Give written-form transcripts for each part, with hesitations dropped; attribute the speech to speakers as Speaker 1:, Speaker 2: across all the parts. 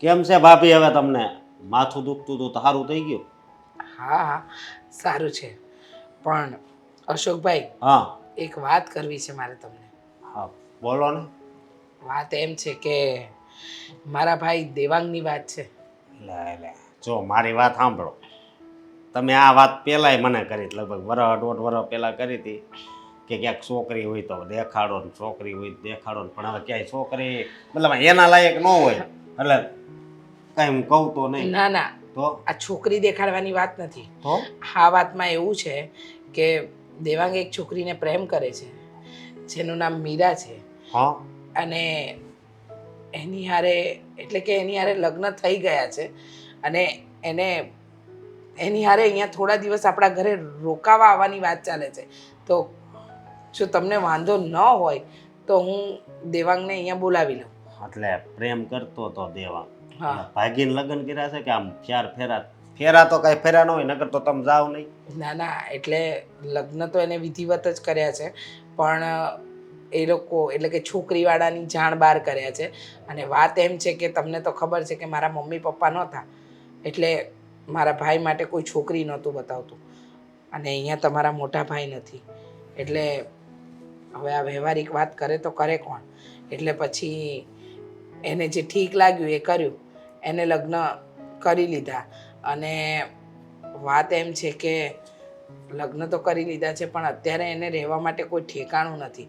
Speaker 1: કેમ છે ભાભી? હવે તમને માથું દુખતું હતું તો સારું થઈ ગયું?
Speaker 2: હા હા સારું છે પણ અશોકભાઈ
Speaker 1: હા
Speaker 2: એક વાત કરવી છે મારે તમને.
Speaker 1: હા બોલો ને.
Speaker 2: વાત એમ છે કે મારા ભાઈ દેવાંગની વાત છે.
Speaker 1: લે જો મારી વાત સાંભળો. તમે આ વાત પહેલાંય મને કરી હતી, લગભગ વરસ દોઢ વરસ પહેલાં કરી હતી કે ક્યાંક છોકરી હોય તો દેખાડો ને, છોકરી હોય તો દેખાડો ને, પણ હવે ક્યાંય છોકરી મતલબ એના લાયક ન હોય એટલે કાંઈ હું કહું તો નહીં.
Speaker 2: ના ના,
Speaker 1: તો
Speaker 2: આ છોકરી દેખાડવાની વાત નથી.
Speaker 1: તો
Speaker 2: આ વાતમાં એવું છે કે દેવાંગ એક છોકરીને પ્રેમ કરે છે જેનું નામ મીરા છે
Speaker 1: હા
Speaker 2: અને એની હારે એટલે કે એની હારે લગ્ન થઈ ગયા છે અને એને એની હારે અહીંયા થોડા દિવસ આપણા ઘરે રોકાવા આવવાની વાત ચાલે છે. તો જો તમને વાંધો ન હોય તો હું દેવાંગને અહીંયા બોલાવી લઉં.
Speaker 1: એટલે પ્રેમ કરતો તો દેવા
Speaker 2: હા.
Speaker 1: ભાગીને લગ્ન કર્યા છે કે આમ ચાર ફેરા? ફેરા તો કાંઈ ફેરા ન હોય, નકર તો તમે જાઓ નહીં.
Speaker 2: ના ના, એટલે લગ્ન તો એને વિધિવત જ કર્યા છે પણ એ લોકો એટલે કે છોકરીવાળાની જાણ બહાર કર્યા છે. અને વાત એમ છે કે તમને તો ખબર છે કે મારા મમ્મી પપ્પા નહોતા એટલે મારા ભાઈ માટે કોઈ છોકરી નહોતું બતાવતું અને અહીંયા તમારા મોટા ભાઈ નથી એટલે હવે આ વ્યવહારિક વાત કરે તો કરે કોણ? એટલે પછી એને જે ઠીક લાગ્યું એ કર્યું, એને લગ્ન કરી લીધા. અને વાત એમ છે કે લગ્ન તો કરી લીધા છે પણ અત્યારે એને રહેવા માટે કોઈ ઠેકાણું નથી.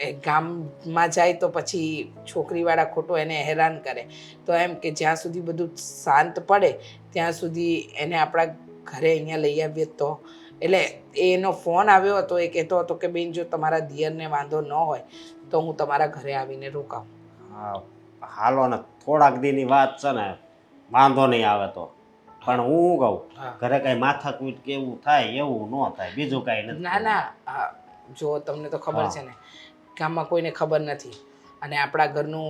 Speaker 2: એ ગામમાં જાય તો પછી છોકરીવાળા ખોટું એને હેરાન કરે. તો એમ કે જ્યાં સુધી બધું શાંત પડે ત્યાં સુધી એને આપણા ઘરે અહીંયા લઈ આવીએ તો. એટલે એનો ફોન આવ્યો હતો, એ કહેતો હતો કે બેન જો તમારા દિયરને વાંધો ન હોય તો હું તમારા ઘરે આવીને રોકાઉં.
Speaker 1: હા હાલો ને, થોડાક દીની વાત છે ને, વાંધો નહીં આવે તો. પણ હું કહું
Speaker 2: હા.
Speaker 1: ઘરે કાંઈ માથાકૂટ કે એવું થાય એવું ન થાય, બીજું કાંઈ નથી.
Speaker 2: ના ના, જો તમને તો ખબર છે ને ગામમાં કોઈને ખબર નથી અને આપણા ઘરનું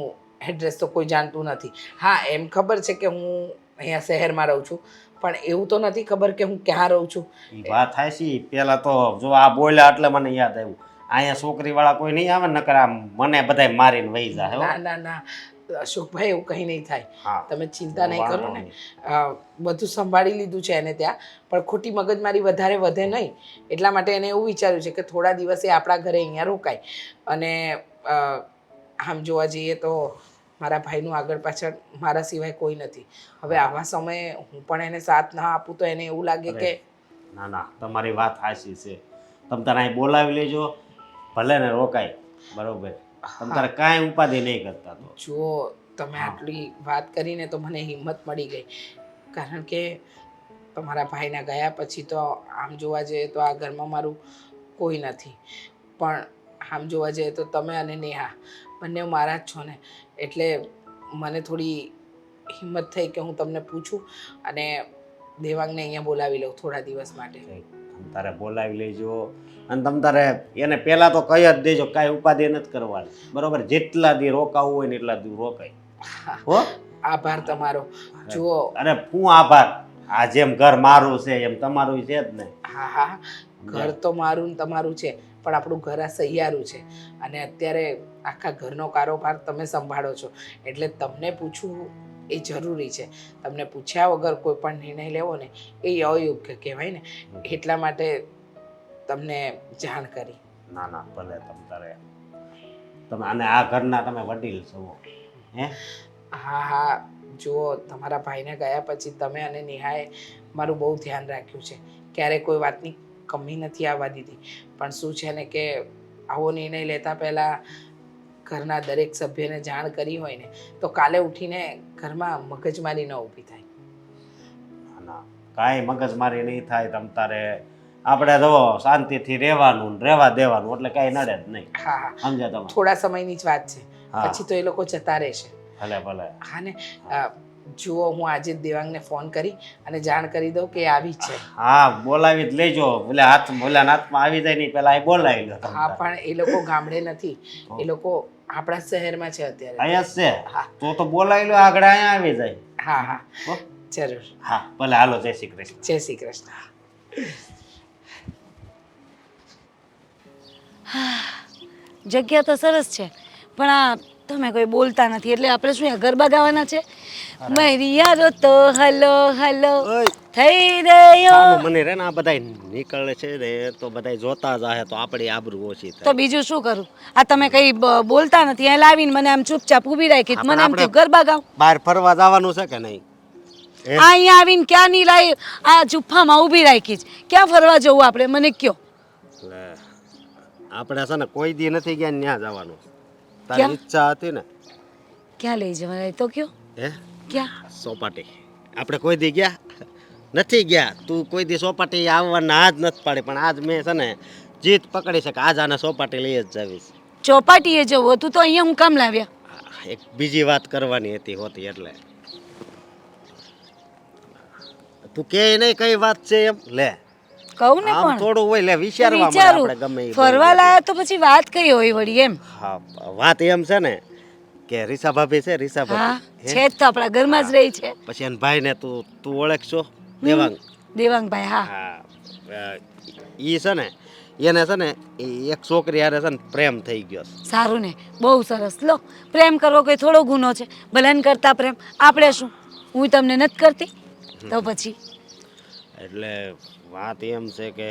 Speaker 2: એડ્રેસ તો કોઈ જાણતું નથી. હા એમ ખબર છે કે હું અહીંયા શહેરમાં રહું છું પણ એવું તો નથી ખબર કે હું ક્યાં રહું છું.
Speaker 1: એ વાત થાય છે. પેલા તો જો આ બોલ્યા એટલે મને યાદ આવ્યું, અહીંયા છોકરીવાળા કોઈ નહીં આવે ને, નકર આમ મને બધાય મારીને વહી જાય.
Speaker 2: ના ના ના અશોકભાઈ, એવું કંઈ નહીં થાય.
Speaker 1: હા
Speaker 2: તમે ચિંતા નહીં કરો
Speaker 1: વાંધો
Speaker 2: ને.
Speaker 1: નહીં.
Speaker 2: બધું સંભાળી લીધું છે એને ત્યાં, પણ ખોટી મગજમારી વધારે વધે નહીં એટલા માટે એને એવું વિચાર્યું છે કે થોડા દિવસે આપણા ઘરે અહીંયા રોકાય. અને આમ જોવા જઈએ તો મારા ભાઈનું આગળ પાછળ મારા સિવાય કોઈ નથી. હવે આવા સમયે હું પણ એને સાથ ના આપું તો એને એવું લાગે કે
Speaker 1: ના ના, તમારી વાત સાચી છે. તમે તારે અહીં બોલાવી લેજો, ભલે ને રોકાય, બરોબર. તમે તારે કાંઈ ઉપાધિ નહીં કરતા. તો
Speaker 2: જો તમે આટલી વાત કરીને તો મને હિંમત મળી ગઈ, કારણ કે તમારા ભાઈના ગયા પછી તો આમ જોવા જઈએ તો આ ઘરમાં મારું કોઈ નથી. પણ આમ જોવા જઈએ તો તમે અને નેહા બંને મારા જ છો ને, એટલે મને થોડી હિંમત થઈ કે હું તમને પૂછું અને દેવાંગને અહીંયા બોલાવી લઉં થોડા દિવસ માટે.
Speaker 1: તમે તારે બોલાવી લેજો અને તમે તારે એને પહેલાં તો કહી જ દેજો, કાંઈ ઉપાધિ નથી કરવાની, બરોબર. જેટલા દી રોકાવું હોય ને એટલા દી રોકાય. હો,
Speaker 2: આભાર તમારો. જુઓ,
Speaker 1: અરે હું આભાર. આ જેમ ઘર મારું છે એમ તમારું છે જ ને.
Speaker 2: હા હા, ઘર તો મારું ને તમારું છે પણ આપણું ઘર આ સહિયારું છે અને અત્યારે આખા ઘરનો કારોબાર તમે સંભાળો છો એટલે તમને પૂછવું એ જરૂરી છે. તમને પૂછ્યા વગર કોઈ પણ નિર્ણય લેવો ને એ અયોગ્ય કહેવાય ને, એટલા માટે તમને જાણ કરી.
Speaker 1: ના ના, ભલે તમે અને આ ઘરના તમે વડીલ છો. હે
Speaker 2: હા હા, જુઓ તમારા ભાઈને ગયા પછી તમે અને નેહાએ મારું બહુ ધ્યાન રાખ્યું છે, ક્યારેય કોઈ વાતની કમી નથી આવવા દીધી. પણ શું છે ને કે આવો નિર્ણય લેતા પહેલાં ઘરના દરેક સભ્યને જાણ કરી હોય ને તો કાલે ઉઠીને ઘરમાં મગજમારી ન ઊભી થાય.
Speaker 1: ના, કાંઈ મગજમારી નહીં થાય. તમ તારે આપણે તો શાંતિથી રહેવાનું ને રહેવા દેવાનું, એટલે કાંઈ નડે જ નહીં.
Speaker 2: હા હા,
Speaker 1: સમજ્યા તમે?
Speaker 2: થોડા સમયની જ વાત છે,
Speaker 1: હા.
Speaker 2: પછી તો એ લોકો જતા રહેશે.
Speaker 1: ભલે ભલે.
Speaker 2: હા ને, જુઓ હું આજે જ દેવાંગને ફોન કરી અને જાણ કરી દઉં કે એ આવી જ છે.
Speaker 1: હા, બોલાવી જ લેજો. ઓલા હાથમાં આવી જાય નહીં પહેલાં એ બોલાવી લો.
Speaker 2: હા પણ એ લોકો ગામડે નથી, એ લોકો આપણા શહેરમાં છે અત્યારે.
Speaker 1: અહીંયા જ છે?
Speaker 2: હા.
Speaker 1: તો બોલાવી લો, આગળ અહીંયા આવી જાય.
Speaker 2: હા હા,
Speaker 1: હો?
Speaker 2: જરૂર.
Speaker 1: હા ભલે, હાલો, જય શ્રી કૃષ્ણ.
Speaker 2: જય શ્રી કૃષ્ણ.
Speaker 3: જગ્યા તો સરસ છે પણ આ તમે કોઈ બોલતા નથી એટલે આપણે શું અહીંયા ગરબા ગાવાના છે? મારી યારો તો હલો હલો
Speaker 1: ઓય
Speaker 3: થઈ રહ્યો.
Speaker 1: સાનું મને રે ને આ બધાય નીકળે છે ને તો બધાય જોતા જાય તો આપણી આબરૂ ઓછી
Speaker 3: તો
Speaker 1: થાય.
Speaker 3: બીજું શું કરું? આ તમે કઈ બોલતા નથી, અહીંયા લાવીને મને આમ ચૂપચાપ ઊભી રાખી, મને એમ થયું ગરબા ગાવ.
Speaker 1: બહાર ફરવા જવાનું છે કે નહીં? હે?
Speaker 3: આ અહીંયા આવીને ક્યાં ની લાવી આ જુફ્ફામાં ઊભી રાખી છે? ક્યાં ફરવા જવું આપણે? મને કયો.
Speaker 1: લે, આપણે છે ને કોઈ દી નથી ગયા ને ત્યાં જવાનું.
Speaker 3: ક્યાં?
Speaker 1: તારી ઈચ્છા હતી ને?
Speaker 3: ક્યાં લઈ જવાના એ તો કયો.
Speaker 1: હે?
Speaker 3: ક્યાં?
Speaker 1: સોપાટી. આપણે કોઈ દી ગયા નથી ગયા. તું કોઈ દી સોપાટી આવવાના હાથ નથી પાડી, પણ આજ મેં છે ને જીત પકડી છે કે આજ આને સોપાટી લઈ જ જાવીશ.
Speaker 3: ચોપાટીએ જવું હતું તો અહીંયા હું કામ લાવ્યા?
Speaker 1: એક બીજી વાત કરવાની હતી હોતી એટલે. તું કે નહીં કઈ વાત છે એમ? લે
Speaker 3: કહું ને
Speaker 1: આમ
Speaker 3: પણ
Speaker 1: થોડું હોય લે વિચારવા મળે
Speaker 3: વિચારું
Speaker 1: આપણે ગમે ઈ
Speaker 3: ફરવા
Speaker 1: બોલીએ.
Speaker 3: લાયા તો પછી વાત કઈ હોય વળી એમ?
Speaker 1: હા વાત એમ છે ને કે રીસા ભાભી છે, રીસા
Speaker 3: હા
Speaker 1: ભાભી હે?
Speaker 3: છે જ તો આપણા ઘરમાં જ રહી છે.
Speaker 1: પછી એના ભાઈને તું ઓળખશો? દેવાંગ.
Speaker 3: દેવાંગભાઈ હા.
Speaker 1: હા ઈ છે ને એને છે ને ઈ એક છોકરી હારે છે ને પ્રેમ થઈ ગયો છે.
Speaker 3: સારું ને બહુ સરસ. લો પ્રેમ કરવો કોઈ થોડો ગુનો છે? ભલાને કરતા પ્રેમ આપણે શું? હું તમને નથી કરતી તો પછી
Speaker 1: એટલે વાત એમ છે કે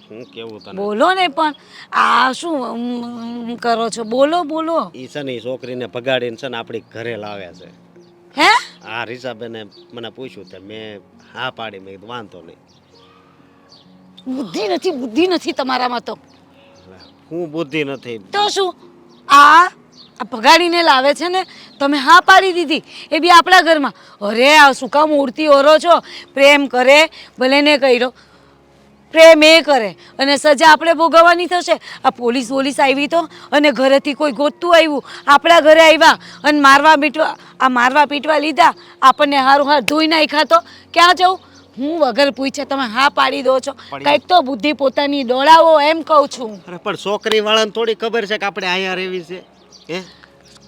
Speaker 1: હું કેવું તને
Speaker 3: બોલો ને પણ આ શું કરો છો? બોલો બોલો.
Speaker 1: ઈ છે ને ઈ છોકરીને ભગાડીને છે ને આપણી ઘરે લાવ્યા છે.
Speaker 3: હે?
Speaker 1: આ રીસાબેને મને પૂછ્યું તે મેં હા પાડી. મેં કીધું વાંધો નહીં.
Speaker 3: બુદ્ધિ નથી તમારામાં તો.
Speaker 1: હું બુદ્ધિ નથી.
Speaker 3: તો શું આ ભગાડીને લાવે છે ને તમે હા પાડી દીધી એ બી આપણા ઘરમાં? અરે આ શું કામ ઉડતી ઓરો છો? પ્રેમ કરે ભલે ને કર્યો, પ્રેમ એ કરે અને સજા આપણે ભોગવવાની થશે. આ પોલીસ આવી તો અને ઘરેથી કોઈ ગોતતું આવ્યું, આપણા ઘરે આવ્યા અને મારવા પીટવા લીધા, આપણને હારું હાર ધોઈ નાખ્યા તો ક્યાં જવું? હું વગર પૂછે તમે હા પાડી દો છો. કંઈક તો બુદ્ધિ પોતાની દોડાવો એમ કહું છું.
Speaker 1: અરે પણ છોકરી વાળાને થોડી ખબર છે કે આપણે અહીંયા રહેવી છે? હે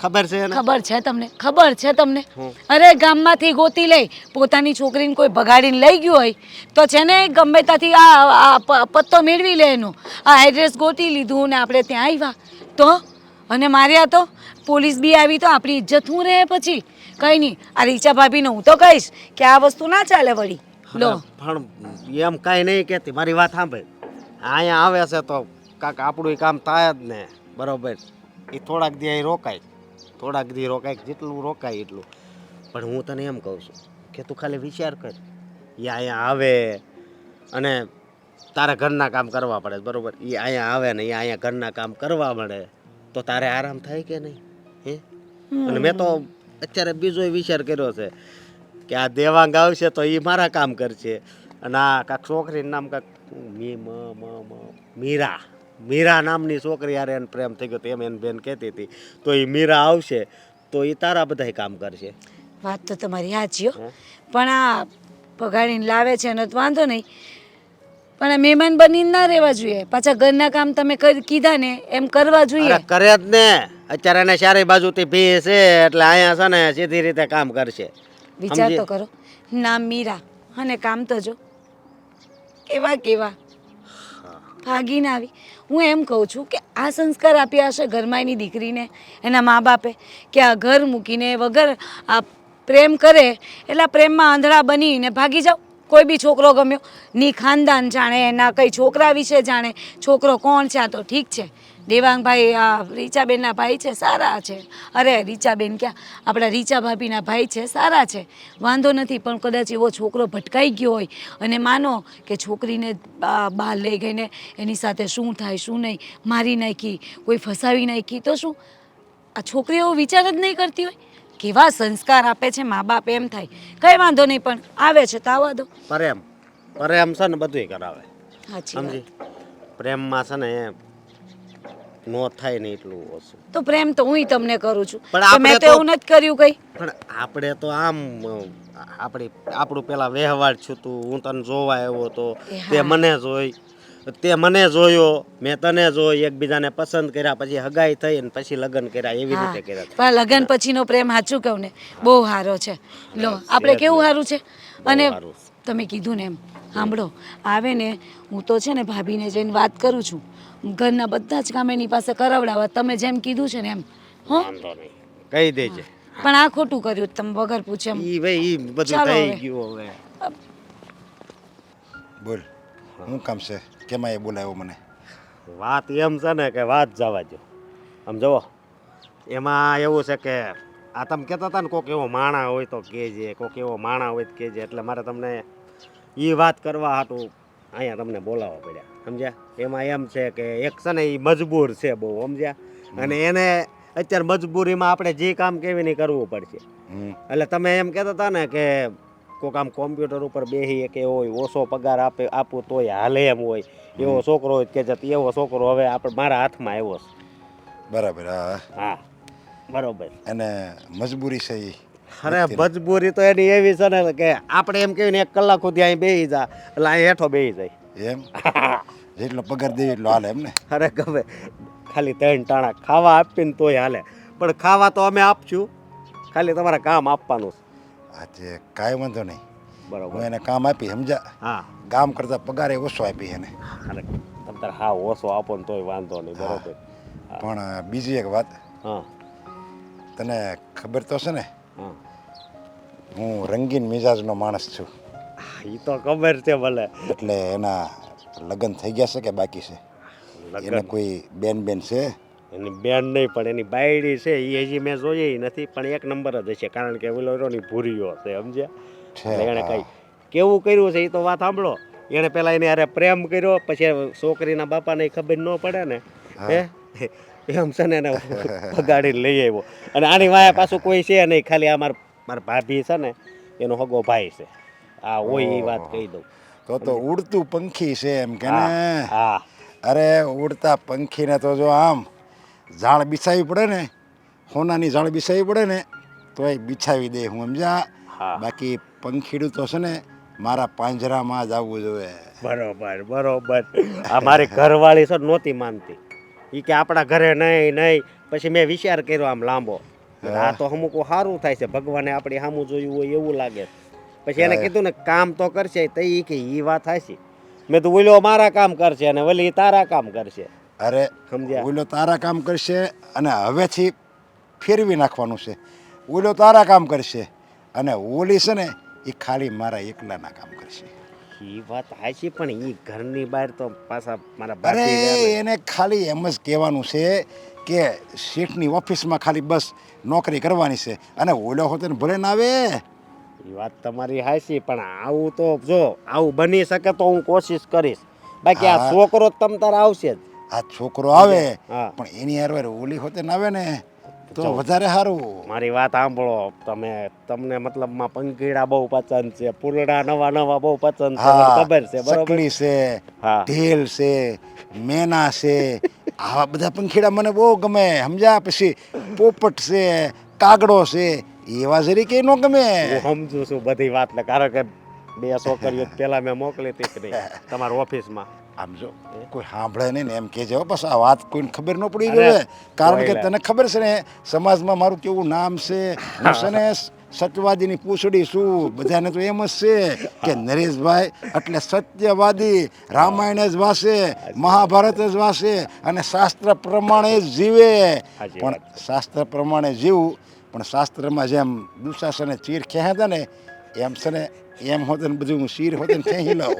Speaker 1: ખબર છે એને?
Speaker 3: ખબર છે તમને? ખબર છે તમને?
Speaker 1: હું?
Speaker 3: અરે ગામમાંથી ગોતી લઈ પોતાની છોકરીને કોઈ ભગાડીને લઈ ગયું હોય તો છે ને ગમે ત્યાંથી આ પત્તો મેળવી લે એનો. આ એડ્રેસ ગોતી લીધું ને આપણે ત્યાં આવ્યા તો અને માર્યા તો પોલીસ બી આવી તો આપણી ઇજ્જત શું રહે પછી? કંઈ નહીં. આ રીચા ભાભીને હું તો કહીશ કે આ વસ્તુ ના ચાલે વળી. લો
Speaker 1: પણ એમ કાંઈ નહીં કહેતી. મારી વાત સાંભળ. અહીંયા આવે છે તો કાંક આપણું કામ થાય જ ને. બરોબર એ થોડાક દી અહીં રોકાય, થોડાક દી રોકાય, જેટલું રોકાય એટલું. પણ હું તને એમ કહું છું કે તું ખાલી વિચાર કર. એ અહીંયા આવે અને તારે ઘરના કામ કરવા પડે બરોબર. એ અહીંયા આવે ને એ અહીંયા ઘરના કામ કરવા મળે તો તારે આરામ થાય કે નહીં? હે અને મેં તો અત્યારે બીજો વિચાર કર્યો છે કે આ દેવાંગ આવશે તો એ મારા કામ કરશે અને આ કાંક છોકરીનું નામ કાંક મીરા નામની છોકરી યાર એને પ્રેમ થઈ ગયો તો એમ એની બેન કહેતી હતી તો એ મીરા આવશે તો એ તારા બધાય કામ કરશે.
Speaker 3: વાત તો તમારી સાચી હો. પણ આ ભગાડીને લાવે છે એનો તો વાંધો નહીં, પણ આ મહેમાન બનીને ના રહેવા જોઈએ. પાછા ઘરના કામ તમે કીધા ને એમ કરવા જોઈએ.
Speaker 1: અરે કરે જ ને. અત્યારે એને ચારે બાજુથી ભી છે એટલે અહીંયા છે ને સીધી રીતે કામ કરશે.
Speaker 3: વિચાર તો કરો. નામ મીરા અને કામ તો જો કેવા કેવા ભાગીને આવી. હું એમ કહું છું કે આ સંસ્કાર આપ્યા હશે ઘરમાં એની દીકરીને એના મા બાપે કે આ ઘર મૂકીને વગર આ પ્રેમ કરે એટલે પ્રેમમાં આંધળા બનીને ભાગી જાઓ. કોઈ બી છોકરો ગમ્યો ની ખાનદાન જાણે, એના કઈ છોકરા વિશે જાણે, છોકરો કોણ છે આ તો ઠીક છે. દેવાંગભાઈ આ રીચાબેનના ભાઈ છે, સારા છે. અરે રીચાબેન ક્યાં, આપણા રીચા ભાભીના ભાઈ છે, સારા છે, વાંધો નથી. પણ કદાચ એવો છોકરો ભટકાઈ ગયો હોય અને માનો કે છોકરીને બહાર લઈ ગઈને એની સાથે શું થાય શું નહીં, મારી નાખી, કોઈ ફસાવી નાખી તો શું? આ છોકરી એવો વિચાર જ નહીં કરતી હોય? કેવા સંસ્કાર આપે છે મા બાપ. એમ થાય કંઈ વાંધો નહીં પણ આવે છે તો આવવા દો.
Speaker 1: પ્રેમ છે ને બધુંય કરાવે. સમજી? પ્રેમમાં છે ને નો થાય ને એટલું ઓછું.
Speaker 3: તો પ્રેમ તો હું તમને કરું છું,
Speaker 1: પણ
Speaker 3: મેં તો એવું નથી કર્યું કઈ.
Speaker 1: પણ આપણે તો આમ આપણું પેલા વ્યવહાર છું તું, હું તને જોવા આવ્યો તો તે મને જોયો, મેં તને જોઈ, એકબીજાને પસંદ કર્યા, પછી હગાઈ થઈ ને પછી લગ્ન કર્યા, એવી રીતે કર્યા.
Speaker 3: પણ લગ્ન પછીનો પ્રેમ સાચું કહું ને બહુ સારો છે. લો આપણે કેવું સારું છે. અને તમે કીધું ને એમ સાંભળો, આવે ને હું તો છે ને ભાભીને જઈને વાત કરું છું. ઘરના બધા જ કામ એની પાસે કરાવડાવવા તમે જેમ કીધું છે ને એમ હો.
Speaker 1: વાંધો નહીં, કહી દેજે.
Speaker 3: પણ આ ખોટું કર્યું તમે વગર પૂછે એમ.
Speaker 1: ઈ ભાઈ ઈ બધું
Speaker 3: ચાલો
Speaker 1: થઈ
Speaker 3: હવે.
Speaker 1: ગયું હવે.
Speaker 4: બોલ શું કામ છે? કેમાં એ બોલાવ્યો મને?
Speaker 1: વાત એમ છે ને કે વાત જવા દો. આમ જુઓ, એમાં એવું છે કે આ તમે કહેતા હતા ને કોક એવો માણા હોય તો કહેજે, કોક એવો માણા હોય તો કહેજે, એટલે મારે તમને એ વાત કરવા હાટું અહીંયા તમને બોલાવવા પડ્યા, સમજ્યા? એમાં એમ છે કે એક છે ને એ મજબૂર છે બહુ, સમજ્યા? અને એને અત્યારે મજબૂરીમાં આપણે જે કામ કેવી નહીં કરવું પડશે. એટલે તમે એમ કહેતા હતા ને કે કોઈક આમ કોમ્પ્યુટર ઉપર બેસી કે હોય, ઓછો પગાર આપું તોય હાલે એમ હોય, એવો છોકરો હોય કે જતી, એવો છોકરો હવે આપણે મારા હાથમાં આવ્યો છે.
Speaker 4: બરાબર. હા
Speaker 1: હા બરોબર.
Speaker 4: અને મજબૂરી છે એ.
Speaker 1: અરે મજબૂરી તો એની એવી છે ને કે આપણે એમ કહીએ ને 1 કલાક સુધી અહીં બેસી જા એટલે અહીં હેઠો બેસી જાય.
Speaker 4: એમ જેટલો પગાર દે એટલો હાલે એમ ને?
Speaker 1: અરે ગમે ખાલી 3 ટાણા ખાવા આપીને તોય હાલે, પણ ખાવા તો અમે આપશું, ખાલી તમારે કામ આપવાનું છે.
Speaker 4: આજે કાંઈ વાંધો નહીં,
Speaker 1: બરોબર.
Speaker 4: હું એને કામ આપી, સમજા?
Speaker 1: હા
Speaker 4: કામ કરતાં પગારે ઓછો આપી એને.
Speaker 1: અરે તમે તારે હા ઓછો આપો ને તોય વાંધો નહીં, બરોબર.
Speaker 4: પણ બીજી એક વાત,
Speaker 1: હા
Speaker 4: તને ખબર તો છે ને
Speaker 1: હા
Speaker 4: હું રંગીન મિજાજનો માણસ છું.
Speaker 1: એ તો ખબર છે ભલે.
Speaker 4: એટલે એના લગ્ન થઈ ગયા છે કે બાકી છે? એને કોઈ બેન છે?
Speaker 1: એની બેન નહીં પણ એની બાયડી છે, એ હજી મેં જોઈએ નથી, પણ 1 નંબર જ હશે, કારણ કે ઓલોની ભૂરીઓ છે, સમજ્યા? એટલે એણે કઈ કેવું કર્યું છે એ તો વાત સાંભળો. એણે પેલા એને અરે પ્રેમ કર્યો, પછી છોકરીના બાપાને ખબર ન પડે ને, હે એમ છે ને એને પગાડીને લઈ આવ્યો. અને આની વાયા પાછું કોઈ છે નહીં, ખાલી આ મારા ભાભી છે ને એનો હગો ભાઈ છે. આ હોય એ વાત કહી દઉં.
Speaker 4: તો ઉડતું પંખી છે એમ કે ને?
Speaker 1: હા
Speaker 4: અરે ઉડતા પંખીને તો જો આમ ઝાડ બિછાવી પડે ને, હોનાની ઝાડ બિછાવી પડે ને તો એ બિછાવી દે, હું સમજ્યા? બાકી પંખીડું તો છે ને મારા પાંજરામાં જ આવવું જોઈએ.
Speaker 1: બરોબર બરોબર. આ મારી ઘરવાળી છે નહોતી માનતી, એ કે આપણા ઘરે નહીં. પછી મેં વિચાર કર્યો આમ લાંબો, આ તો અમુક સારું થાય છે, ભગવાને આપણી સામું જોયું હોય એવું લાગે. પછી એને કીધું ને કામ તો કરશે, તો એ કે એ વાત હાચી. મેં તો ઓલો મારા કામ કરશે અને ઓલી તારા કામ કરશે.
Speaker 4: અરે
Speaker 1: સમજ્યા?
Speaker 4: ઓલો તારા કામ કરશે અને હવેથી ફેરવી નાખવાનું છે. ઓલો તારા કામ કરશે અને ઓલી છે ને એ ખાલી મારા એકલાના કામ કરશે.
Speaker 1: એ વાત હાચી, પણ એ ઘરની બહાર તો પાછા મારા
Speaker 4: અરે
Speaker 1: ભાભી
Speaker 4: એને ખાલી એમ જ કહેવાનું છે કે શેઠની ઓફિસમાં ખાલી બસ નોકરી કરવાની છે, અને ઓલો હોતે ને ભલે ના આવે.
Speaker 1: એ વાત તમારી હાચી, પણ આવું તો જો આવું બની શકે તો હું કોશિશ કરીશ. બાકી આ છોકરો તમ તાર આવશે જ.
Speaker 4: આ છોકરો આવે
Speaker 1: હા.
Speaker 4: પણ એની હારે ઓલી હોતે ને આવે ને તો વધારે સારું.
Speaker 1: મારી વાત સાંભળો તમે, તમને મતલબમાં પંખીડા બહુ પસંદ છે, પુરડા નવા બહુ પસંદ છે, મને ખબર છે, બરોબર?
Speaker 4: ચકલી છે,
Speaker 1: હા.
Speaker 4: ઢેલ છે, મેના છે, આવા બધા પંખીડા મને બહુ ગમે, સમજ્યા? પછી પોપટ છે, કાગડો છે, એવા જરી કે ન ગમે.
Speaker 1: હું સમજુ છું બધી વાત ને, કારણ કે 2 છોકરીઓ પેલા મેં મોકલી હતી કે નહીં તમારી ઓફિસમાં.
Speaker 4: આમ જો કોઈ સાંભળે નહીં ને એમ કહેજે હો, બસ આ વાત કોઈને ખબર ન પડી જોઈએ, કારણ કે તને ખબર છે ને સમાજમાં મારું કેવું નામ છે. હું છે ને સત્યવાદીની પૂંછડી છું, બધાને તો એમ જ છે કે નરેશભાઈ એટલે સત્યવાદી, રામાયણ જ વાંચે, મહાભારત જ વાંચે અને શાસ્ત્ર પ્રમાણે જ જીવે. પણ શાસ્ત્ર પ્રમાણે જીવું, પણ શાસ્ત્રમાં જેમ દુશાસને ચીર ખેંચતા ને એમ છે ને એમ હોતે ને બધું હું શીર હોતે ને ખેંચી લઉં.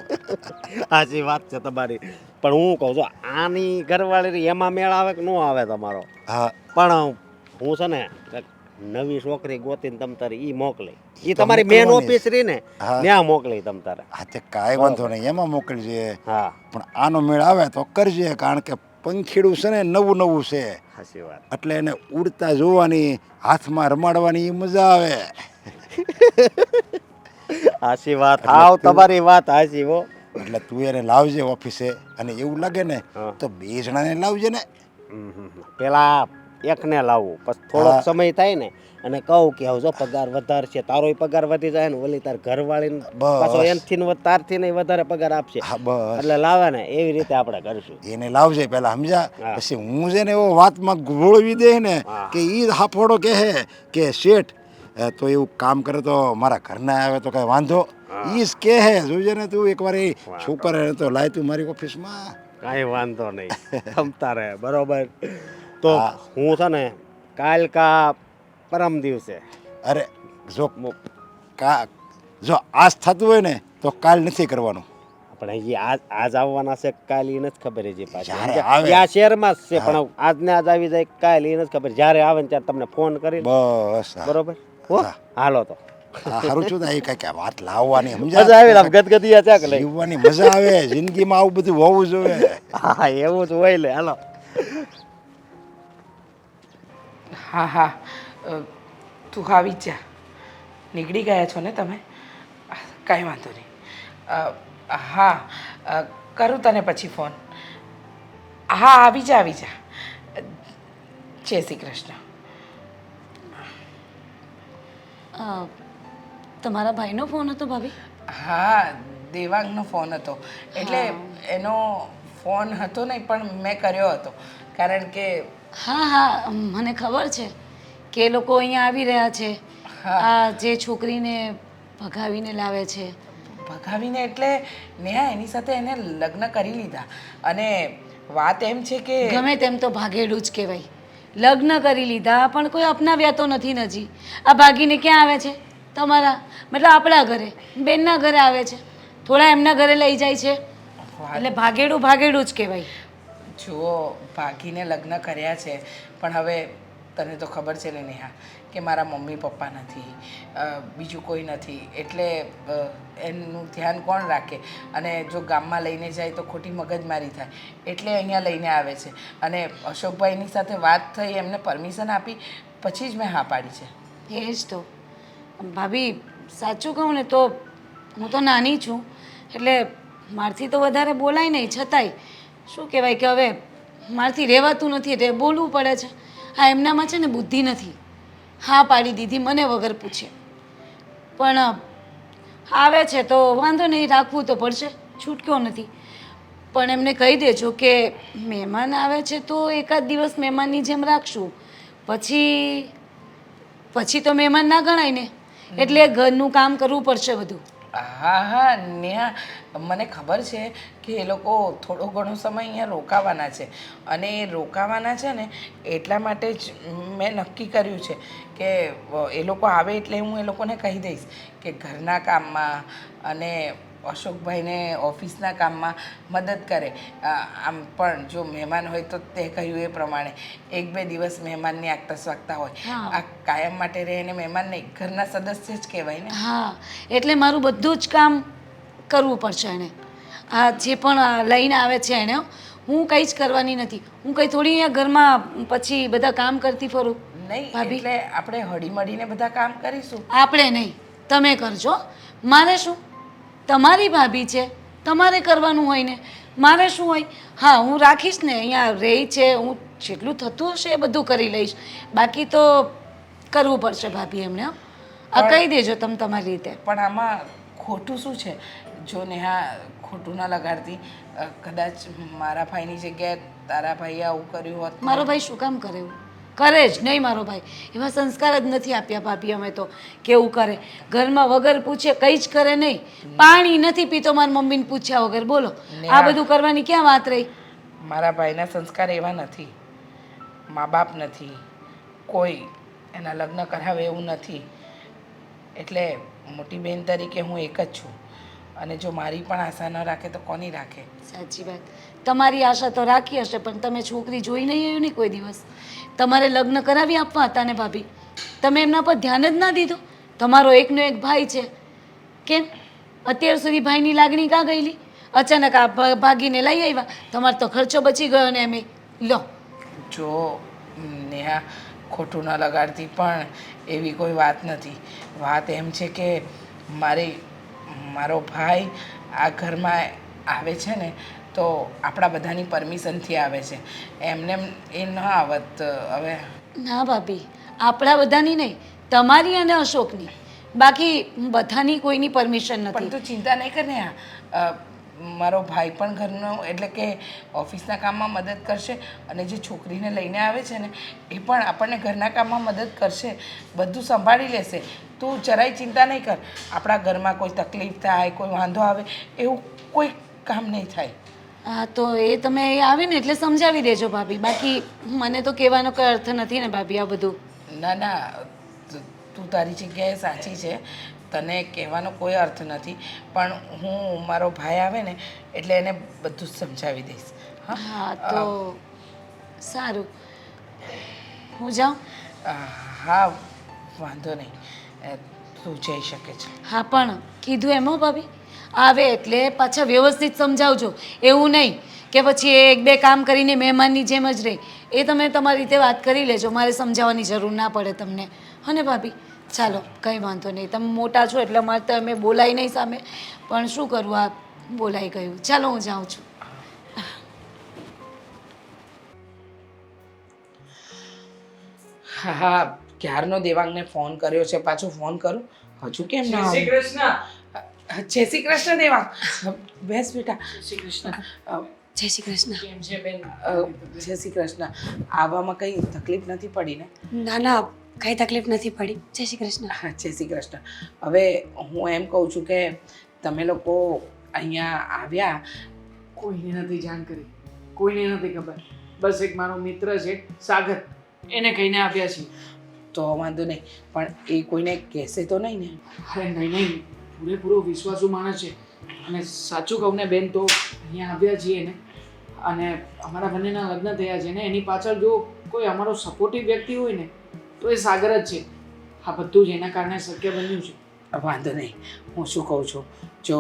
Speaker 1: સાચી વાત છે તમારી, પણ હું કહું છું આની ઘરવાળી એમાં મેળ આવે કે ન આવે તમારો?
Speaker 4: હા
Speaker 1: પણ હું છે ને નવી છોકરી ગોતીને તમ તારે ઈ મોકલી, ઈ તમારી મેન ઓફિસ રહી ને ત્યાં મોકલી તમ તારે.
Speaker 4: હા તે કાંઈ વાંધો નહીં, એમાં મોકલજે.
Speaker 1: હા
Speaker 4: પણ આનો મેળ આવે તો કરજે, કારણ કે પંખીડું છે ને નવું છે,
Speaker 1: સાચી વાત.
Speaker 4: એટલે એને ઉડતા જોવાની, હાથમાં રમાડવાની એ મજા આવે.
Speaker 1: સાચી વાત, હાવ તમારી વાત હાચી હો.
Speaker 4: એટલે તું એને લાવજે ઓફિસે, અને એવું લાગે ને તો 2 જણાને લાવજે ને.
Speaker 1: પેલા એકને લાવવું, પછી થોડોક સમય થાય ને અને કહું કે હવે જો પગાર વધારશે, તારોય પગાર વધી જાય ને ઓલી તાર ઘરવાળી પાછો એનથી તારથી નહીં વધારે પગાર આપશે, એટલે લાવે ને એવી રીતે આપણે કરીશું.
Speaker 4: એને લાવજે પેલા, સમજ્યા? પછી હું છે ને એવો વાતમાં ગોળવી દે ને કે ઈ હાફોડો કહે કે શેઠ તો એવું કામ કરે તો મારા ઘરના આવે તો કઈ વાંધો. ઈ જ કહે, જોજે ને તું એકવાર એ છોકરા તો લાય તું મારી ઓફિસમાં.
Speaker 1: કાંઈ વાંધો નહીં થમતા રહે બરોબર. તો
Speaker 4: હા.
Speaker 1: હું છે ને કાલ કા પરમ દિવસે
Speaker 4: અરે જો જો આજ થતું હોય ને તો કાલ નથી કરવાનું.
Speaker 1: આપણે હજી આજ આવવાના છે કાલ એ નથી ખબર હજી પાછી
Speaker 4: જ્યારે આવે.
Speaker 1: આ શહેરમાં જ છે પણ આજને આજ આવી જાય કાલ એ નથી ખબર. જ્યારે આવે ને ત્યારે તમને ફોન કરી
Speaker 4: બસ હા.
Speaker 1: બરોબર હો
Speaker 4: હા.
Speaker 1: હાલો તો
Speaker 4: સારું છું ને એ કઈક વાત લાવવાની
Speaker 1: મજા આવે ને ગદગદિયા ચાક લઈ
Speaker 4: જીવવાની મજા આવે જિંદગીમાં આવું બધું હોવું જોઈએ.
Speaker 1: હા એવું જ હોય લે હાલો.
Speaker 2: હા હા તું આવી જ જા. નીકળી ગયા છો ને તમે? કાંઈ વાંધો નહીં. હા કરું તને પછી ફોન. હા આવી જા આવી જા. જય શ્રી કૃષ્ણ.
Speaker 3: તમારા ભાઈનો ફોન હતો ભાભી?
Speaker 2: હા દેવાંગનો ફોન હતો એટલે એનો ફોન હતો નહીં પણ મેં કર્યો હતો કારણ કે
Speaker 3: હા હા મને ખબર છે કે એ લોકો અહીંયા આવી રહ્યા છે. આ જે છોકરીને ભગાવીને લાવે છે.
Speaker 2: ભગાવીને એટલે નેહા એની સાથે એને લગ્ન કરી લીધા અને વાત એમ છે કે
Speaker 3: ગમે તેમ તો ભાગેડું જ કહેવાય. લગ્ન કરી લીધા પણ કોઈ અપનાવ્યા તો નથી નજી. આ ભાગીને ક્યાં આવે છે? તમારા મતલબ આપણા ઘરે બેનના ઘરે આવે છે. થોડા એમના ઘરે લઈ જાય છે એટલે ભાગેડું ભાગેડું જ કહેવાય.
Speaker 2: જુઓ ભાગીને લગ્ન કર્યા છે પણ હવે તને તો ખબર છે ને નેહા કે મારા મમ્મી પપ્પા નથી, બીજું કોઈ નથી એટલે એનું ધ્યાન કોણ રાખે? અને જો ગામમાં લઈને જાય તો ખોટી મગજમારી થાય એટલે અહીંયા લઈને આવે છે. અને અશોકભાઈની સાથે વાત થઈ એમને પરમિશન આપી પછી જ મેં હા પાડી છે.
Speaker 3: એ જ તો ભાભી સાચું કહું ને તો હું તો નાની છું એટલે મારથી તો વધારે બોલાય નહીં છતાંય શું કહેવાય કે હવે મારથી રહેવાતું નથી એટલે બોલવું પડે છે. હા એમનામાં છે ને બુદ્ધિ નથી. હા પાડી દીધી મને વગર પૂછે. પણ આવે છે તો વાંધો નહીં રાખવું તો પડશે છૂટક્યો નથી. પણ એમને કહી દેજો કે મહેમાન આવે છે તો એકાદ દિવસ મહેમાનની જેમ રાખશું પછી તો મહેમાન ના ગણાય ને એટલે ઘરનું કામ કરવું પડશે બધું.
Speaker 2: હા હા નેહા મને ખબર છે કે એ લોકો થોડો ઘણો સમય અહીંયા રોકાવાના છે અને એ રોકાવાના છે ને એટલા માટે જ મેં નક્કી કર્યું છે કે એ લોકો આવે એટલે હું એ લોકોને કહી દઈશ કે ઘરના કામમાં અને અશોકભાઈને ઓફિસના કામમાં મદદ કરે. આમ પણ જો મહેમાન હોય તો તે કહ્યું એ પ્રમાણે 1-2 દિવસ મહેમાનની આગતા સ્વાગતા હોય. આ કાયમ માટે રહીને મહેમાન નહીં ઘરના સદસ્ય જ કહેવાય ને.
Speaker 3: હા એટલે મારું બધું જ કામ કરવું પડશે એને. આ જે પણ લઈને આવે છે એને હું કંઈ જ કરવાની નથી. હું કંઈ થોડી અહીંયા ઘરમાં પછી બધા કામ કરતી ફરું.
Speaker 2: નહીં એટલે આપણે હળીમળીને બધા કામ કરીશું.
Speaker 3: આપણે નહીં તમે કરજો. મારે શું? તમારી ભાભી છે તમારે કરવાનું હોય ને મારે શું હોય? હા હું રાખીશ ને અહીંયા રહી છે હું જેટલું થતું હશે એ બધું કરી લઈશ. બાકી તો કરવું પડશે ભાભી એમને. આ કહી દેજો તમે તમારી રીતે.
Speaker 2: પણ આમાં ખોટું શું છે? જો નેહા ખોટું ના લગાડતી કદાચ મારા ભાઈની જગ્યાએ તારા ભાઈએ આવું કર્યું હોત.
Speaker 3: મારો ભાઈ શું કામ કરે એવું? કરે જ નહીં મારો ભાઈ. એવા સંસ્કાર જ નથી આપ્યા ભાભી અમે તો કેવું કરે. ઘરમાં વગર પૂછે કંઈ જ કરે નહીં. પાણી નથી પીતો મારી મમ્મીને પૂછ્યા વગર. બોલો આ બધું કરવાની ક્યાં વાત રહી?
Speaker 2: મારા ભાઈના સંસ્કાર એવા નથી. મા બાપ નથી, કોઈ એના લગ્ન કરાવે એવું નથી. એટલે મોટી બહેન તરીકે હું એક જ છું અને જો મારી પણ આશા ન રાખે તો કોની રાખે?
Speaker 3: સાચી વાત. તમારી આશા તો રાખી હશે પણ તમે છોકરી જોઈ નહીં આવ્યું ને કોઈ દિવસ. તમારે લગ્ન કરાવી આપવા હતા ને ભાભી. તમે એમના પર ધ્યાન જ ના દીધું. તમારો એકનો એક ભાઈ છે. કેમ અત્યાર સુધી ભાઈની લાગણી કાં ગયેલી? અચાનક આ ભાગીને લઈ આવ્યા. તમારો તો ખર્ચો બચી ગયો ને એમ લો.
Speaker 2: જો નેહા ખોટું ન લગાડતી પણ એવી કોઈ વાત નથી. વાત એમ છે કે મારો ભાઈ આ ઘરમાં આવે છે ને તો આપણા બધાની પરમિશનથી આવે છે. એમને એ ન આવત. હવે
Speaker 3: ના ભાભી આપણા બધાની નહીં તમારી અને અશોકની. બાકી બધાની કોઈની પરમિશન
Speaker 2: પણ
Speaker 3: નથી.
Speaker 2: તું ચિંતા નહીં કર ને. મારો ભાઈ પણ ઘરનો એટલે કે ઓફિસના કામમાં મદદ કરશે અને જે છોકરીને લઈને આવે છે ને એ પણ આપણને ઘરના કામમાં મદદ કરશે. બધું સંભાળી લેશે. તું જરાય ચિંતા નહીં કર. આપણા ઘરમાં કોઈ તકલીફ થાય કોઈ વાંધો આવે એવું કોઈ કામ નહીં થાય.
Speaker 3: હા તો એ તમે એ આવે ને એટલે સમજાવી દેજો ભાભી. બાકી મને તો કહેવાનો કોઈ અર્થ નથી ને ભાભી આ બધું.
Speaker 2: ના ના, તું તારી જગ્યાએ સાચી છે, તને કહેવાનો કોઈ અર્થ નથી. પણ હું મારો ભાઈ આવે ને એટલે એને બધું જ સમજાવી દઈશ.
Speaker 3: હા તો સારું, હું જાઉં?
Speaker 2: હા, વાંધો નહીં, તું જઈ શકે છે.
Speaker 3: હા પણ કીધું એમ હો ભાભી, આવે એટલે પાછા વ્યવસ્થિત સમજાવજો. એવું નહીં કે પછી એ એક બે કામ કરીને મહેમાનની જેમ જ રહે. એ તમે તમારી રીતે વાત કરી લેજો, મારે સમજાવવાની જરૂર ના પડે તમને. હને ભાભી? ચાલો કંઈ વાંધો નહીં, તમે મોટા છો એટલે મારે તો અમે બોલાય નહીં સામે, પણ શું કરવું, આ બોલાઈ ગયું. ચાલો હું જાઉં છું.
Speaker 2: હા હા, ક્યારનો દેવાંગને ફોન કર્યો છે, પાછો ફોન કરું હજુ કેમ ના
Speaker 5: જય શ્રી
Speaker 2: આવ્યો?
Speaker 5: કૃષ્ણ.
Speaker 2: જય શ્રી કૃષ્ણ દેવાંગ. બેસ બેટા.
Speaker 5: જય શ્રી કૃષ્ણ.
Speaker 6: જય શ્રી કૃષ્ણ.
Speaker 5: કેમ છે બેન?
Speaker 2: જય શ્રી કૃષ્ણ. આવવામાં કંઈ તકલીફ નથી પડી ને?
Speaker 6: ના ના, કઈ તકલીફ નથી પડી. જય શ્રી કૃષ્ણ.
Speaker 2: હા, જય શ્રી કૃષ્ણ. હવે હું એમ કહું છું કે તમે લોકો અહીંયા આવ્યા.
Speaker 5: કોઈને નથી જાણ કરી, કોઈને નથી ખબર. બસ એક મારો મિત્ર છે સાગર, એને કહીને આવ્યા છીએ.
Speaker 2: તો વાંધો નહીં, પણ એ કોઈને કહેશે તો નહીં ને?
Speaker 5: અરે નહીં નહીં, પૂરેપૂરો વિશ્વાસુ માણસ છે. અને સાચું કહું ને બેન, તો અહીંયા આવ્યા છીએ ને, અને અમારા બંનેના લગ્ન થયા છે ને, એની પાછળ જો કોઈ અમારો સપોર્ટિવ વ્યક્તિ હોય ને તો એ સાગર જ છે. આ બધું જ એના કારણે શક્ય બન્યું છે.
Speaker 2: વાંધો નહીં, હું શું કહું છું, જો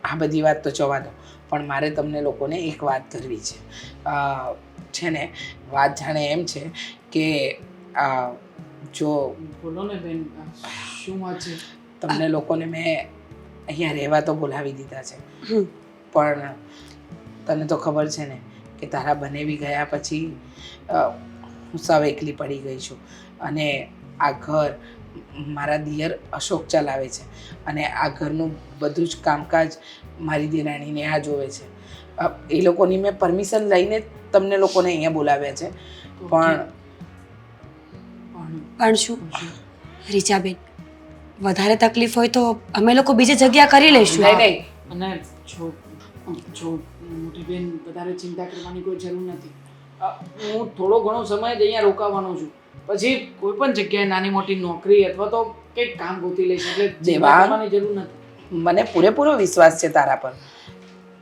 Speaker 2: આ બધી વાત તો જવા દો, પણ મારે તમને લોકોને એક વાત કરવી છે. છે ને, વાત જાણે એમ છે કે જો
Speaker 5: બોલો ને બેન, શું વાત છે?
Speaker 2: તમને લોકોને મેં અહીંયા રહેવા તો બોલાવી દીધા છે,
Speaker 6: હમ.
Speaker 2: પણ તને તો ખબર છે ને કે તારા બનેવી ગયા પછી હું સાવ એકલી પડી ગઈ છું. અને આ ઘર મારા દિયર અશોક ચલાવે છે, અને આ ઘરનું બધું જ કામકાજ મારી દેરાણીને આ જોવે છે. એ લોકોની મેં પરમિશન લઈને તમને લોકોને અહીંયા બોલાવ્યા છે. પણ
Speaker 6: પણ શું રીચાબેન, વધારે તકલીફ હોય તો અમે લોકો બીજી જગ્યા કરી લઈશું.
Speaker 2: નહીં નહીં,
Speaker 5: અને જો જો મોટી બેન, વધારે ચિંતા કરવાની કોઈ જરૂર નથી. હું થોડો ઘણો સમય જ અહીંયા રોકાવાનો છું, પછી કોઈ પણ જગ્યાએ નાની મોટી નોકરી અથવા તો કંઈક કામ ગોતી લઈશ. એટલે ચિંતા
Speaker 2: દેવાંગ,
Speaker 5: કરવાની જરૂર નથી.
Speaker 2: મને પૂરેપૂરો વિશ્વાસ છે તારા પર.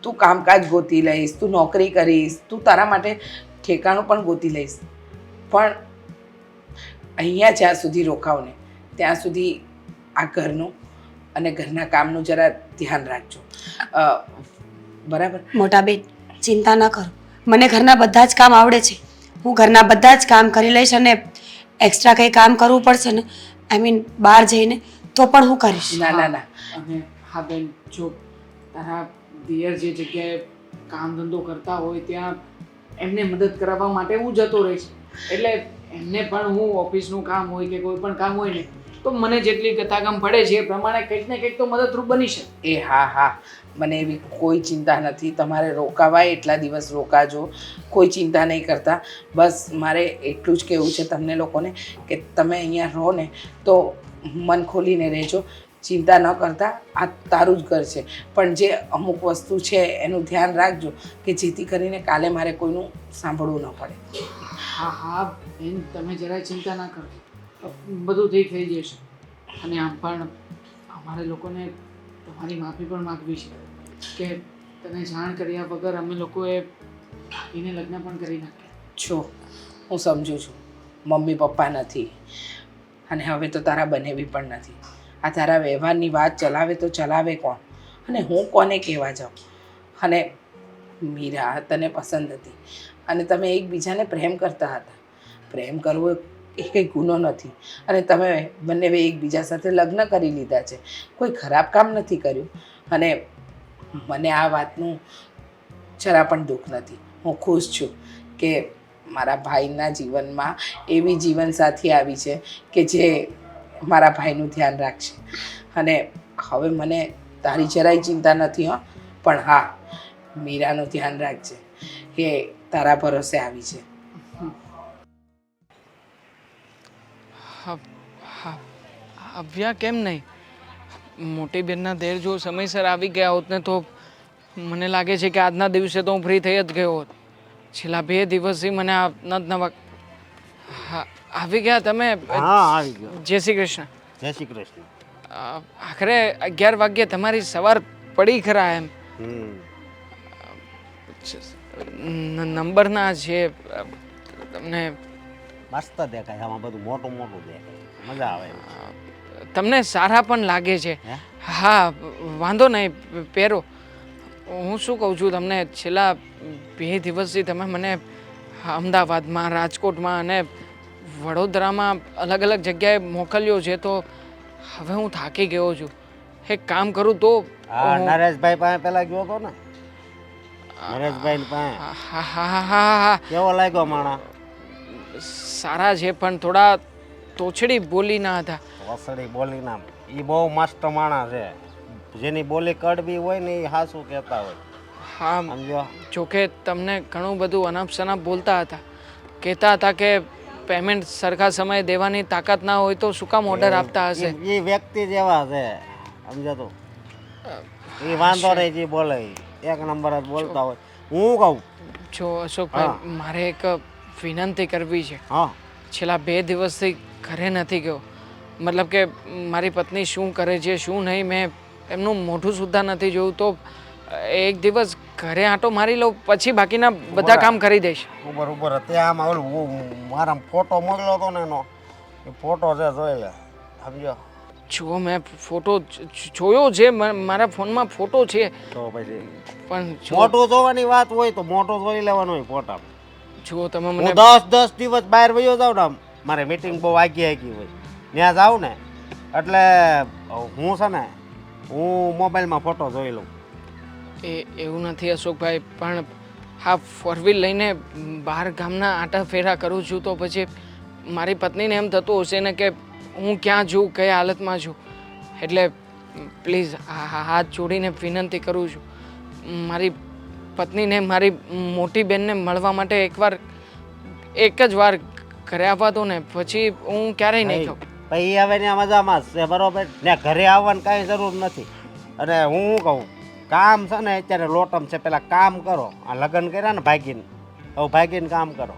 Speaker 2: તું કામકાજ ગોતી લઈશ, તું નોકરી કરીશ, તું તારા માટે ઠેકાણું પણ ગોતી લઈશ. પણ અહીંયા જ્યાં સુધી રોકાવ ને ત્યાં સુધી આ ઘરનું અને ઘરના કામનું જરા ધ્યાન રાખજો. બરાબર?
Speaker 6: મોટા બેન, ચિંતા ન કરો, મને ઘરના બધા જ કામ આવડે છે. હું ઘરના બધા જ કામ કરી લઈશ, અને એક્સ્ટ્રા કંઈ કામ કરવું પડશે ને, આઈ મીન બહાર જઈને, તો પણ હું કરીશ.
Speaker 2: ના ના ના,
Speaker 5: અને હા બેન, જો તારા દિયર જે જગ્યાએ કામ ધંધો કરતા હોય ત્યાં એમને મદદ કરાવવા માટે હું જતો રહીશ. એટલે એમને પણ હું ઓફિસનું કામ હોય કે કોઈ પણ કામ હોય ને, તો મને જેટલી કથાગમ પડે છે એ પ્રમાણે કંઈક ને કંઈક તો મદદરૂપ બની શકે.
Speaker 2: એ હા હા, મને એવી કોઈ ચિંતા નથી. તમારે રોકાવાય એટલા દિવસ રોકાજો, કોઈ ચિંતા નહીં કરતા. બસ મારે એટલું જ કહેવું છે તમને લોકોને કે તમે અહીંયા રહો ને તો મન ખોલીને રહેજો, ચિંતા ન કરતા. આ તારું જ ઘર છે, પણ જે અમુક વસ્તુ છે એનું ધ્યાન રાખજો કે જેથી કરીને કાલે મારે કોઈનું સાંભળવું ન પડે.
Speaker 5: હા હા બેન, તમે જરાય ચિંતા ના કરો, બધું ઠીક થઈ જશે. અને આમ પણ અમારે લોકોને તમારી માફી પણ માગવી છે કે તને જાણ કર્યા વગર અમે લોકોએ ભાગીને લગ્ન પણ કરી નાખ્યા.
Speaker 2: જો હું સમજુ છું, મમ્મી પપ્પા નથી અને હવે તો તારા બનેવી પણ નથી. આ તારા વ્યવહારની વાત ચલાવે તો ચલાવે કોણ, અને હું કોને કહેવા જાઉં? અને મીરા તને પસંદ હતી અને તમે એકબીજાને પ્રેમ કરતા હતા. પ્રેમ કરવો એ કંઈ ગુનો નથી, અને તમે બંને એકબીજા સાથે લગ્ન કરી લીધા છે, કોઈ ખરાબ કામ નથી કર્યું. અને મને આ વાતનું જરા પણ દુઃખ નથી. હું ખુશ છું કે મારા ભાઈના જીવનમાં એવી જીવનસાથી આવી છે કે જે મારા ભાઈનું ધ્યાન રાખશે. અને હવે મને તારી જરાય ચિંતા નથી હો, પણ હા, મીરાનું ધ્યાન રાખજે, કે તારા ભરોસે આવી છે.
Speaker 5: આવ્યા કેમ નહીં? મોટી બેનના દેર જો સમયસર આવી ગયા હોત ને તો મને લાગે છે કે આજના દિવસે તો હું ફ્રી થઈ જ ગયો હોત. છેલ્લા 2 દિવસથી મને આ નવા હા આવી ગયા તમે.
Speaker 1: હા આવી ગયો.
Speaker 5: જય શ્રી કૃષ્ણ.
Speaker 1: જય શ્રી કૃષ્ણ.
Speaker 5: આખરે 11 વાગ્યે તમારી સવાર પડી ખરા એમ. નંબરના છે તમને
Speaker 1: મસ્ત દેખાય, આમાં બધું મોટું મોટું દેખાય, મજા આવે.
Speaker 5: તમને સારા પણ લાગે છે.
Speaker 1: હે?
Speaker 5: હા વાંધો નહીં, પહેરો. હું શું કહું છું તમને, છેલ્લા 2 દિવસથી તમે મને અમદાવાદમાં, રાજકોટમાં અને વડોદરામાં અલગ અલગ જગ્યાએ મોકલ્યો છે, તો હવે હું થાકી ગયો છું. એક કામ કરું તો
Speaker 1: હા નરેશભાઈ પાસે પેલા ગયો હતો ને, નરેશભાઈ પાસે.
Speaker 5: હા હા હા હા હા
Speaker 1: કેવો લાગ્યો માણા?
Speaker 5: સારા છે પણ થોડા તોછડી બોલી ના હતા.
Speaker 1: વસડી બોલી ના, એ બહુ મસ્ત માણસ છે. જેની બોલી કડવી હોય ને એ હાસું કહેતા હોય.
Speaker 5: હા
Speaker 1: સમજો?
Speaker 5: જોકે તમને ઘણું બધું અનાપ શનાપ બોલતા હતા, કહેતા હતા કે પેમેન્ટ સરખા સમયે દેવાની તાકાત ના હોય તો શું કામ ઓર્ડર આપતા હશે.
Speaker 1: એ વ્યક્તિ જેવા છે, સમજો તું. એ વાંધો નહીં, જે બોલે ઈ એક નંબર જ બોલતા હોય. હું કહું
Speaker 5: જો અશોકભાઈ, મારે એક વિનંતી કરવી છે.
Speaker 1: હા
Speaker 5: છેલ્લા 2 દિવસથી ઘરે નથી ગયો. મતલબ કે મારી પત્ની શું કરે છે શું નહીં, મેં એમનું મોઢું સુદ્ધા નથી જોયું. તો એક દિવસ ઘરે આંટો મારી લઉં, પછી બાકીના બધા કામ કરી દઈશ.
Speaker 1: ઉપર ત્યાં આમ ઓલું મારા ફોટો મોકલ્યો હતો ને એનો, એ ફોટો છે, જોઈ લે. સમજો?
Speaker 5: જો મેં ફોટો જોયો છે, મારા ફોનમાં ફોટો છે,
Speaker 1: તો પછી
Speaker 5: પણ
Speaker 1: મોટું જોવાની વાત હોય તો મોટો જોઈ લેવાનો હોય ફોટા.
Speaker 5: જો તમે
Speaker 1: હું
Speaker 5: મને
Speaker 1: 10 દિવસ બહાર વયો જાઉં ને, આમ મારે મીટિંગ બહુ આગી હોય, ત્યાં જાઉં ને એટલે હું છે ને, હું મોબાઈલમાં ફોટો જોઈ લઉં.
Speaker 5: એવું નથી અશોકભાઈ, પણ હા 4 વ્હીલ લઈને બહાર ગામના આંટા ફેરા કરું છું, તો પછી મારી પત્નીને એમ થતું હશે ને કે હું ક્યાં છું, કઈ હાલતમાં છું. એટલે પ્લીઝ હાથ જોડીને વિનંતી કરું છું, મારી પત્નીને, મારી મોટી બહેનને મળવા માટે એક જ વાર ઘરે આવવા દો ને, પછી હું ક્યારેય નહીં જાઉં.
Speaker 1: પછી હવે ત્યાં મજામાં જ છે, બરોબર ને? ઘરે આવવાની કાંઈ જરૂર નથી. અને હું કહું, કામ છે ને અત્યારે લોટમ છે, પેલા કામ કરો. આ લગ્ન કર્યા ને ભાગીને, હવે ભાગીને કામ કરો.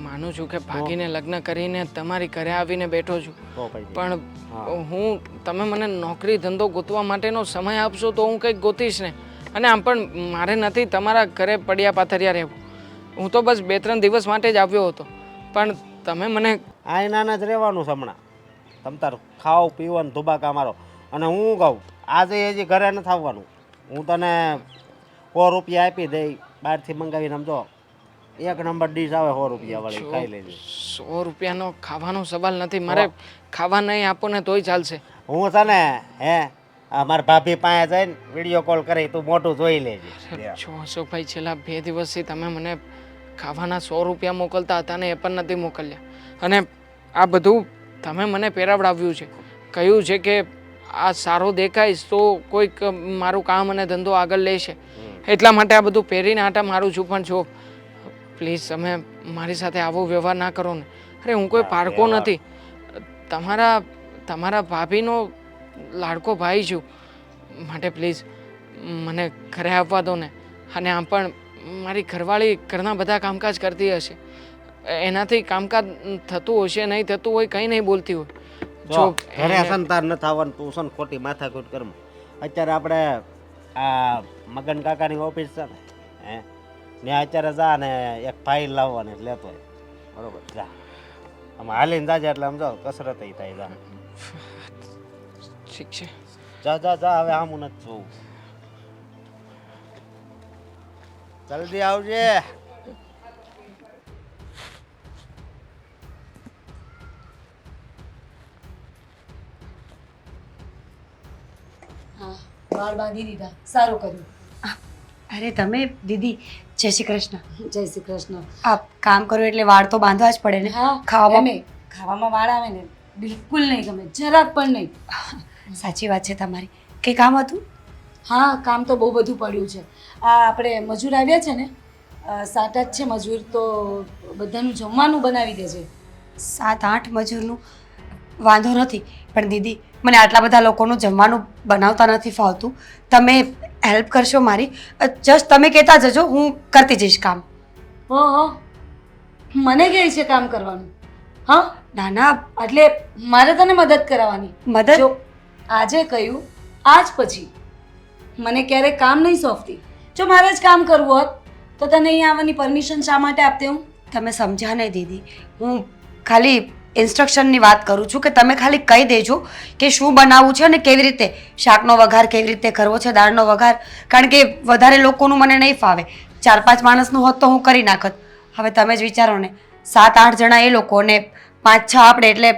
Speaker 5: માનું છું કે ભાગીને લગ્ન કરીને તમારી ઘરે આવીને બેઠો છું,
Speaker 1: તો પછી
Speaker 5: પણ હું તમે મને નોકરી ધંધો ગોતવા માટેનો સમય આપશો તો હું કંઈક ગોતીશ ને. અને આમ પણ મારે નથી તમારા ઘરે પડ્યા પાથર્યા રહેવું. હું તો બસ 2-3 દિવસ માટે જ આવ્યો હતો, પણ તમે મને
Speaker 1: આઈનાના જ રહેવાનું છે હમણાં. તમ તાર ખાઓ પીવો ને ધુબાકા મારો. અને હું કહું, આજે હજી ઘરે નથી આવવાનું. હું તને 100 રૂપિયા આપી દઈ, બહારથી મંગાવીને. સમજો? 1 નંબર ડીશ આવે 100 રૂપિયા વાળી, ખાઈ લેજે.
Speaker 5: 100 રૂપિયાનો ખાવાનો સવાલ નથી. મારે ખાવા નહીં આપો ને તોય ચાલશે.
Speaker 1: હું છે ને મારા ભાભી પાસે જઈને વિડીયો કોલ કરી, તું મોટું જોઈ લેજે.
Speaker 5: જો અશોકભાઈ, છેલ્લા 2 દિવસથી તમે મને ખાવાના 100 રૂપિયા મોકલતા હતા ને એ પણ નથી મોકલ્યા. અને આ બધું તમે મને પહેરાવડાવ્યું છે, કહ્યું છે કે આ સારો દેખાઈશ તો કોઈક મારું કામ અને ધંધો આગળ લેશે, એટલા માટે આ બધું પહેરીને આટા મારું છું. પણ જો પ્લીઝ તમે મારી સાથે આવો વ્યવહાર ના કરો ને. અરે હું કોઈ પારકો નથી, તમારા ભાભીનો લાડકો ભાઈ છું, માટે પ્લીઝ મને ઘરે આવવા દો ને. અને આમ પણ મારી ઘરવાળી ઘરના બધા કામકાજ કરતી હશે, એનાથી કામકાજ થતું હશે, નહીં થતું હોય કંઈ નહીં બોલતી હોય.
Speaker 1: જો ઘરે સંતાન ન થવાનું, તું છે ને ખોટી માથાકૂટ કરમાં. અત્યારે આપણે આ મગન કાકાની ઓફિસ છે ને, ત્યાં અત્યારે જા ને એક ફાઇલ લાવવાની લેતો હોય, બરોબર? જા આમાં હાલીને જાજે, એટલે આમ જાઓ કસરત થાય. જા
Speaker 5: ઠીક છે,
Speaker 1: જા જા જા. હવે આમ નથી જોવું. જલ્દી આવજે.
Speaker 7: વાળ બાંધી દીધા, સારું કર્યું.
Speaker 6: અરે તમે દીદી, જય શ્રી કૃષ્ણ.
Speaker 7: જય શ્રી કૃષ્ણ.
Speaker 6: આ કામ કરો એટલે વાળ તો બાંધવા જ પડે ને.
Speaker 7: હા,
Speaker 6: ખાવામાં
Speaker 7: ખાવામાં વાળ આવે ને બિલકુલ નહીં ગમે, જરાક પણ નહીં.
Speaker 6: સાચી વાત છે તમારી. કંઈ કામ હતું?
Speaker 7: હા, કામ તો બહુ બધું પડ્યું છે. આ આપણે મજૂર આવ્યા છે ને, 7 જ છે મજૂર, તો બધાનું જમવાનું બનાવી દેજે.
Speaker 6: 7-8 મજૂરનું વાંધો નથી, પણ દીદી મને આટલા બધા લોકોનું જમવાનું બનાવતા નથી ફાવતું. તમે હેલ્પ કરશો મારી? જસ્ટ તમે કહેતા જજો, હું કરતી જઈશ કામ.
Speaker 7: ઓહો, મને કહે છે કામ કરવાનું? હા,
Speaker 6: ના ના,
Speaker 7: એટલે મારે તને મદદ કરાવવાની?
Speaker 6: મદદ?
Speaker 7: જો આજે કહ્યું, આજ પછી મને ક્યારેય કામ નહીં સોંપતી. જો મારે જ કામ કરવું હોત તો તને અહીં આવવાની પરમિશન શા માટે આપતે હું?
Speaker 6: તમે સમજ્યા નહીં દીદી, હું ખાલી ઇન્સ્ટ્રક્શનની વાત કરું છું કે તમે ખાલી કહી દેજો કે શું બનાવવું છે અને કેવી રીતે, શાકનો વઘાર કેવી રીતે કરવો છે, દાળનો વઘાર. કારણ કે વધારે લોકોનું મને નહીં ફાવે. 4-5 માણસનું હોત તો હું કરી નાખત. હવે તમે જ વિચારો ને, 7-8 જણા એ લોકો ને 5-6 આપણે, એટલે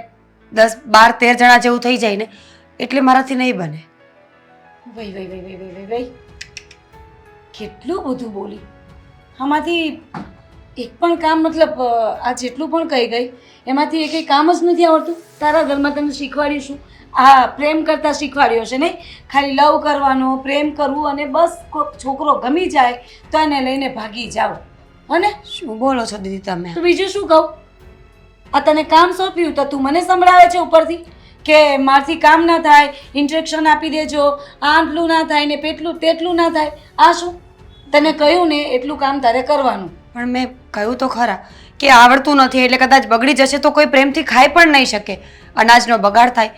Speaker 6: 10-12-13 જણા જેવું થઈ જાય ને, એટલે મારાથી નહીં બને.
Speaker 7: વઈ વઈ વઈ વઈ વઈ વઈ કેટલું બધું બોલી. આમાંથી એક પણ કામ, મતલબ આ જેટલું પણ કહી ગઈ એમાંથી એક કામ જ નથી આવડતું. તારા ઘરમાં તને શીખવાડ્યું શું? આ પ્રેમ કરતા શીખવાડ્યો છે નહીં? ખાલી લવ કરવાનો, પ્રેમ કરવું, અને બસ કોઈક છોકરો ગમી જાય તો એને લઈને ભાગી જાઓ. અને
Speaker 6: શું બોલો છો દીદી તમે?
Speaker 7: તો બીજું શું કહું? આ તને કામ સોંપ્યું તો તું મને સંભળાવે છે ઉપરથી કે મારથી કામ ના થાય, ઇન્સ્ટ્રક્શન આપી દેજો, આટલું ના થાય ને પેટલું તેટલું ના થાય. આ શું? તને કહ્યું ને એટલું કામ તારે કરવાનું.
Speaker 6: પણ મેં કહ્યું તો ખરા કે આવડતું નથી, એટલે કદાચ બગડી જશે તો કોઈ પ્રેમથી ખાઈ પણ નહીં શકે, અનાજનો બગાડ થાય.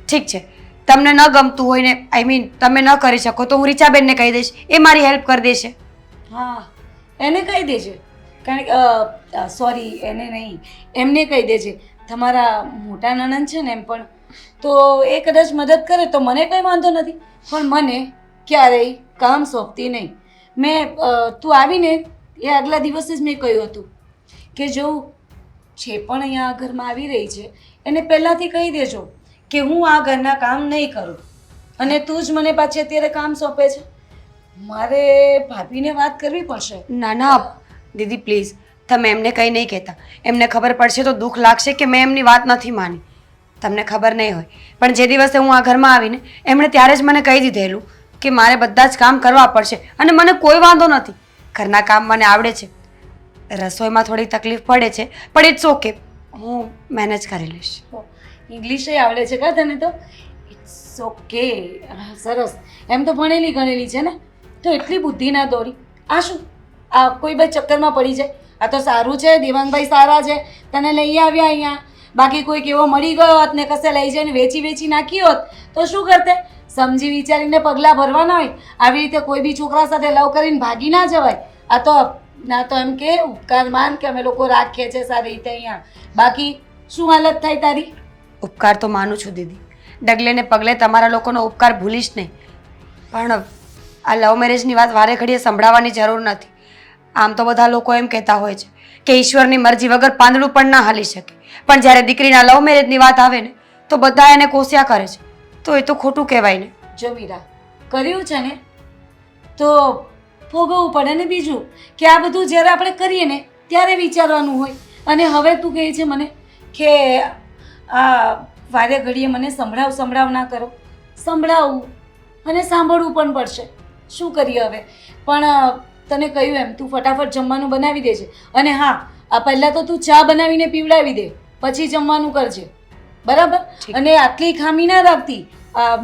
Speaker 6: ઠીક છે, તમને ન ગમતું હોય ને, આઈ મીન તમે ન કરી શકો તો હું રીચાબેનને કહી દઈશ, એ મારી હેલ્પ કરી દેશે.
Speaker 7: હા, એને કહી દેજે. કારણ કે સોરી, એને નહીં, એમને કહી દેજે. તમારા મોટા નણંદ છે ને એમ પણ, તો એ કદાચ મદદ કરે તો મને કંઈ વાંધો નથી, પણ મને ક્યારેય કામ સોંપતી નહીં. મેં તું આવીને એ આગલા દિવસે જ મેં કહ્યું હતું કે જો જે પણ અહીંયા આ ઘરમાં આવી રહી છે એને પહેલાંથી કહી દેજો કે હું આ ઘરના કામ નહીં કરું, અને તું જ મને પાછી અત્યારે કામ સોંપે છે. મારે ભાભીને વાત કરવી પડશે.
Speaker 6: ના ના દીદી પ્લીઝ, તમે એમને કંઈ નહીં કહેતા. એમને ખબર પડશે તો દુઃખ લાગશે કે મેં એમની વાત નથી માની. તમને ખબર નહીં હોય, પણ જે દિવસે હું આ ઘરમાં આવીને એમણે ત્યારે જ મને કહી દીધેલું કે મારે બધા જ કામ કરવા પડશે, અને મને કોઈ વાંધો નથી. ઘરના કામ મને આવડે છે, રસોઈમાં થોડી તકલીફ પડે છે, પણ ઇટ્સ ઓકે, હું મેનેજ કરી લઈશ.
Speaker 7: ઇંગ્લિશે આવડે છે કા તને? તો ઇટ્સ ઓકે, સરસ. એમ તો ભણેલી ગણેલી છે ને, તો એટલી બુદ્ધિ ના દોડી. આ શું, આ કોઈ ભાઈ ચક્કરમાં પડી જાય? આ તો સારું છે, દેવાંગભાઈ સારા છે, તને લઈ આવ્યા અહીંયા. બાકી કોઈક એવો મળી ગયો હોત ને કશે લઈ જઈને વેચી નાખી હોત તો શું કરતે? સમજી વિચારીને પગલાં ભરવાના હોય. આવી રીતે કોઈ બી છોકરા સાથે લવ કરીને ભાગી ના જવાય. આ તો ના તો એમ કે ઉપકાર માન કે અમે લોકો રાખીએ છીએ સારી રીતે અહીંયા. બાકી શું હાલત થાય તારી?
Speaker 6: ઉપકાર તો માનું છું દીદી, ડગલે ને પગલે તમારા લોકોનો ઉપકાર ભૂલીશ નહીં, પણ આ લવ મેરેજની વાત વારે ઘડીએ સંભળાવવાની જરૂર નથી. આમ તો બધા લોકો એમ કહેતા હોય છે કે ઈશ્વરની મરજી વગર પાંદડું પણ ના હાલી શકે, પણ જ્યારે દીકરીના લવ મેરેજની વાત આવે ને તો બધા એને કોસ્યા કરે છે, તો એ તો ખોટું કહેવાય ને.
Speaker 7: જો મીરા, કર્યું છે ને તો ભોગવવું પડે ને. બીજું કે આ બધું જ્યારે આપણે કરીએ ને ત્યારે વિચારવાનું હોય. અને હવે તું કહે છે મને કે આ વારે ઘડીએ મને સંભળાવ ના કરો. સંભળાવવું અને સાંભળવું પણ પડશે. શું કરીએ હવે? પણ તને કહ્યું એમ તું ફટાફટ જમવાનું બનાવી દેજે. અને હા, આ પહેલાં તો તું ચા બનાવીને પીવડાવી દે, પછી જમવાનું કરજે, બરાબર? અને આટલી ખામી ના રાખતી.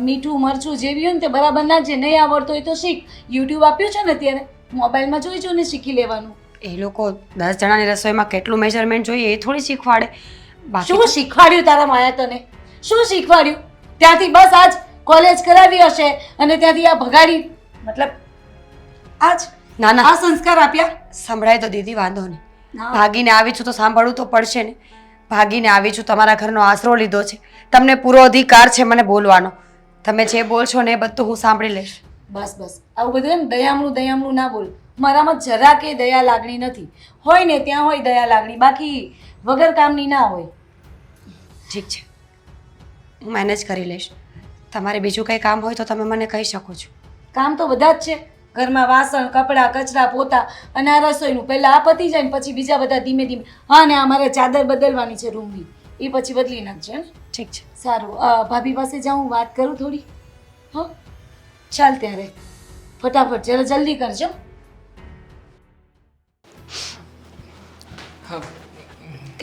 Speaker 7: મીઠું મરચું જેવી હોય ને તે બરાબર નાખજે. નહીં આવડતો હોય તો શીખ. યુટ્યુબ આપ્યું છે ને અત્યારે, મોબાઈલમાં જોઈ જોઈને શીખી લેવાનું.
Speaker 6: એ લોકો 10 જણાની રસોઈમાં કેટલું મેજરમેન્ટ જોઈએ એ થોડી શીખવાડે.
Speaker 7: શું શીખવાડ્યું તારા માયા તને? શું શીખવાડ્યું? ત્યાંથી બસ આજ કોલેજ કરાવી હશે અને ત્યાંથી આ ભગાડી, મતલબ આજ
Speaker 6: ના ના,
Speaker 7: આ સંસ્કાર આપ્યા?
Speaker 6: સંભળાય તો દીદી, વાંધો નહીં. ભાગીને આવી છું તો સાંભળવું તો પડશે ને. ભાગીને આવી છું, તમારા ઘરનો આશરો લીધો છે, તમને પૂરો અધિકાર છે મને બોલવાનો. તમે જે બોલશો ને એ બધું હું સાંભળી લઈશ.
Speaker 7: બસ બસ, આવું બધું એમ દયામણું ના બોલ. મારામાં જરા કે દયા લાગણી નથી. હોય ને ત્યાં હોય દયા લાગણી, બાકી વગર કામની ના હોય.
Speaker 6: ઠીક છે, હું મેનેજ કરી લઈશ. તમારે બીજું કંઈ કામ હોય તો તમે મને કહી શકો છો.
Speaker 7: કામ તો બધા જ છે ઘરમાં. વાસણ, કપડાં, કચરા, પોતા અને આ રસોઈનું. પહેલાં આ પતી જાય ને પછી બીજા બધા ધીમે ધીમે. હા, ને અમારે ચાદર બદલવાની છે રૂમની, એ પછી બદલી નાખજે ને.
Speaker 6: ઠીક છે,
Speaker 7: સારું. ભાભી પાસે જાઉં, વાત કરું થોડી? હા, ચાલ ત્યારે ફટાફટ જરા જલ્દી કરજો.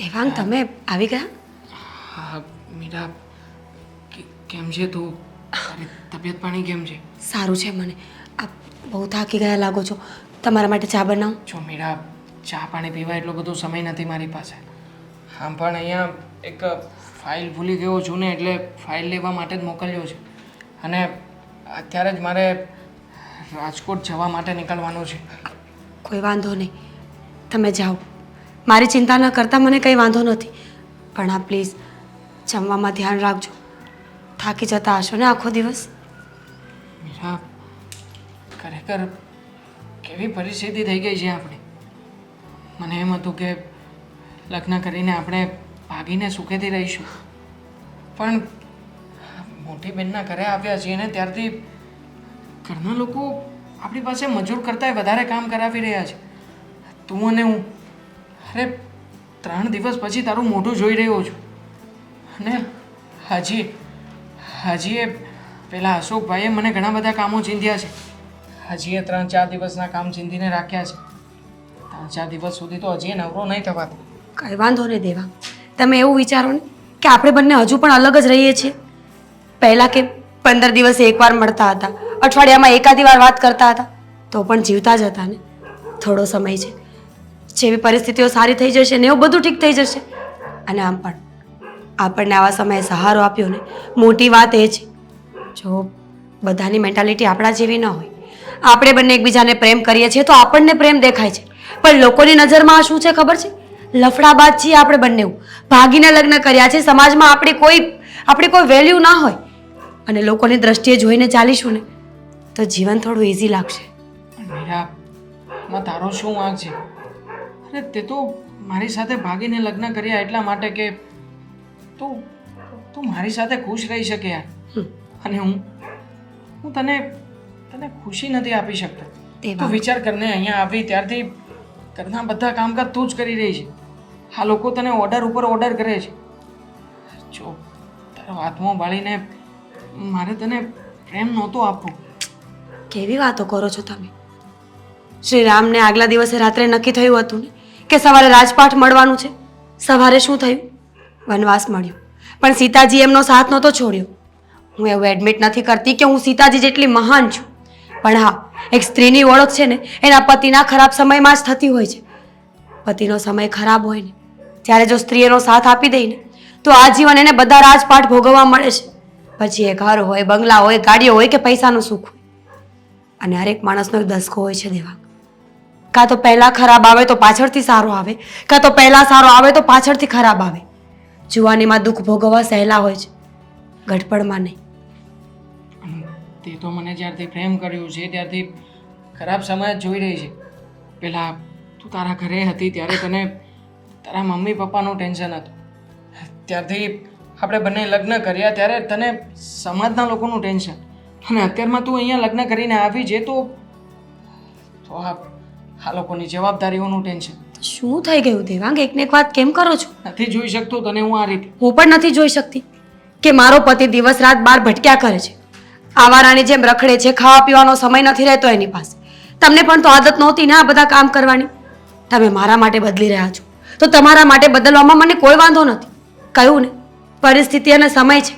Speaker 6: દેવાંગ, તમે આવી ગયા?
Speaker 5: હા મીરા, કેમ છે તું? તારી તબિયત પાણી કેમ છે?
Speaker 6: સારું છે મને. આપ બહુ થાકી ગયા લાગો છો. તમારા માટે ચા બનાવું?
Speaker 5: જો મીરા, ચા પાણી પીવા એટલો બધો સમય નથી મારી પાસે. આમ પણ અહીંયા એક ફાઇલ ભૂલી ગયો છું ને, એટલે ફાઇલ લેવા માટે જ મોકલ્યો છે. અને અત્યારે જ મારે રાજકોટ જવા માટે નીકળવાનું છે.
Speaker 6: કોઈ વાંધો નહીં, તમે જાઓ. મારી ચિંતા ન કરતા મને કંઈ વાંધો નથી. પણ હા પ્લીઝ જમવામાં ધ્યાન રાખજો. થાકી જતા હશો ને આખો દિવસ.
Speaker 5: મીરા, ખરેખર કેવી પરિસ્થિતિ થઈ ગઈ છે આપણી. મને એમ હતું કે લગ્ન કરીને આપણે ભાગીને સુખેથી રહીશું, પણ મોટી બહેનના ઘરે આવ્યા છીએ ને ત્યારથી ઘરના લોકો આપણી પાસે મજૂર કરતાં વધારે કામ કરાવી રહ્યા છે. તું અને હું, અરે 3 દિવસ પછી તારું મોઢું જોઈ રહ્યો છું. અને હજી એ પેલા અશોકભાઈએ મને ઘણા બધા કામો ચીંધ્યા છે. હજી એ 3-4 દિવસના કામ ચીંધીને રાખ્યા છે. 3-4 દિવસ સુધી તો હજી એ નવરો નહીં થવાતો.
Speaker 6: કંઈ વાંધો નહીં દેવા. તમે એવું વિચારો ને કે આપણે બંને હજુ પણ અલગ જ રહીએ છીએ. પહેલાં કે 15 દિવસે એકવાર મળતા હતા, અઠવાડિયામાં એકાદી વાર વાત કરતા હતા, તો પણ જીવતા જ હતા ને. થોડો સમય છે, જેવી પરિસ્થિતિઓ સારી થઈ જશે ને એવું બધું ઠીક થઈ જશે. અને આમ પણ આપણને આવા સમયે સહારો આપ્યો ને, મોટી વાત એ છે. જો બધાની મેન્ટાલિટી આપણા જેવી ન હોય, આપણે બંને એકબીજાને પ્રેમ કરીએ છીએ તો આપણને પ્રેમ દેખાય છે, પણ લોકોની નજરમાં શું છે ખબર છે? લફડાબાજ છીએ આપણે બંને. ભાગીને લગ્ન કર્યા છે, સમાજમાં આપણી કોઈ વેલ્યુ ના હોય, અને લોકોની દ્રષ્ટિએ જોઈને ચાલીશું ને તો જીવન થોડું ઇઝી લાગશે.
Speaker 5: મીરા, માં તારો શું વાંક છે? અરે તે તો મારી સાથે ભાગીને લગ્ન કર્યા એટલા માટે કે તું મારી સાથે ખુશ રહી શકે યાર. અને હું તને ખુશી નથી આપી શકતો. તું વિચાર કરને, અહીંયા આવી ત્યારથી ઘરના બધા કામકાજ તું જ કરી રહી છે. આ લોકો તને ઓર્ડર ઉપર ઓર્ડર કરે છે. જો તારો હાથમાં બાળીને મારે તને પ્રેમ નહોતો આપવો.
Speaker 6: કેવી વાતો કરો છો તમે? શ્રી રામને આગલા દિવસે રાત્રે નક્કી થયું હતું ને કે સવારે રાજપાઠ મળવાનું છે. સવારે શું થયું? વનવાસ મળ્યો. પણ સીતાજી એમનો સાથ નહોતો છોડ્યો. હું એવું એડમિટ નથી કરતી કે હું સીતાજી જેટલી મહાન છું, પણ હા, એક સ્ત્રીની ઓળખ છે ને એના પતિના ખરાબ સમયમાં જ થતી હોય છે. પતિનો સમય ખરાબ હોય ને ત્યારે જો સ્ત્રી એનો સાથ આપી દે ને તો આજીવન એને બધા રાજપાઠ ભોગવવા મળે છે. પછી એ ઘર હોય, બંગલા હોય, ગાડીઓ હોય કે પૈસાનું સુખ હોય. અને હરેક માણસનો એક દસકો હોય છે દેવા. કાં તો પહેલાં ખરાબ આવે તો પાછળથી સારો આવે, કાં તો પહેલાં સારો આવે તો પાછળથી ખરાબ આવે. જુવાનીમાં દુઃખ ભોગવવા સહેલા હોય છે, ગઢપણમાં નહીં.
Speaker 5: તે તો મને જ્યારથી પ્રેમ કર્યું છે ત્યારથી ખરાબ સમય જ જોઈ રહી છે. પહેલાં તું તારા ઘરે હતી ત્યારે તને તારા મમ્મી પપ્પાનું ટેન્શન હતું. ત્યારથી આપણે બંને લગ્ન કર્યા ત્યારે તને સમાજના લોકોનું ટેન્શન. અને અત્યારમાં તું અહીંયા લગ્ન કરીને આવી છે તો આ લોકોની જવાબદારીઓનું ટેન્શન.
Speaker 6: શું થઈ ગયું દેવાંગ? એકને એક વાત કેમ કરો છો?
Speaker 5: નથી જોઈ શકતો તને હું આ રીતે.
Speaker 6: હું પણ નથી જોઈ શકતી કે મારો પતિ દિવસ રાત બહાર ભટક્યા કરે છે, આવારાની જેમ રખડે છે, ખાવા પીવાનો સમય નથી રહેતો એની પાસે. તમને પણ તો આદત નહોતી ને આ બધા કામ કરવાની. તમે મારા માટે બદલી રહ્યા છો તો તમારા માટે બદલવામાં મને કોઈ વાંધો નથી. કહ્યું ને, પરિસ્થિતિ અને સમય છે,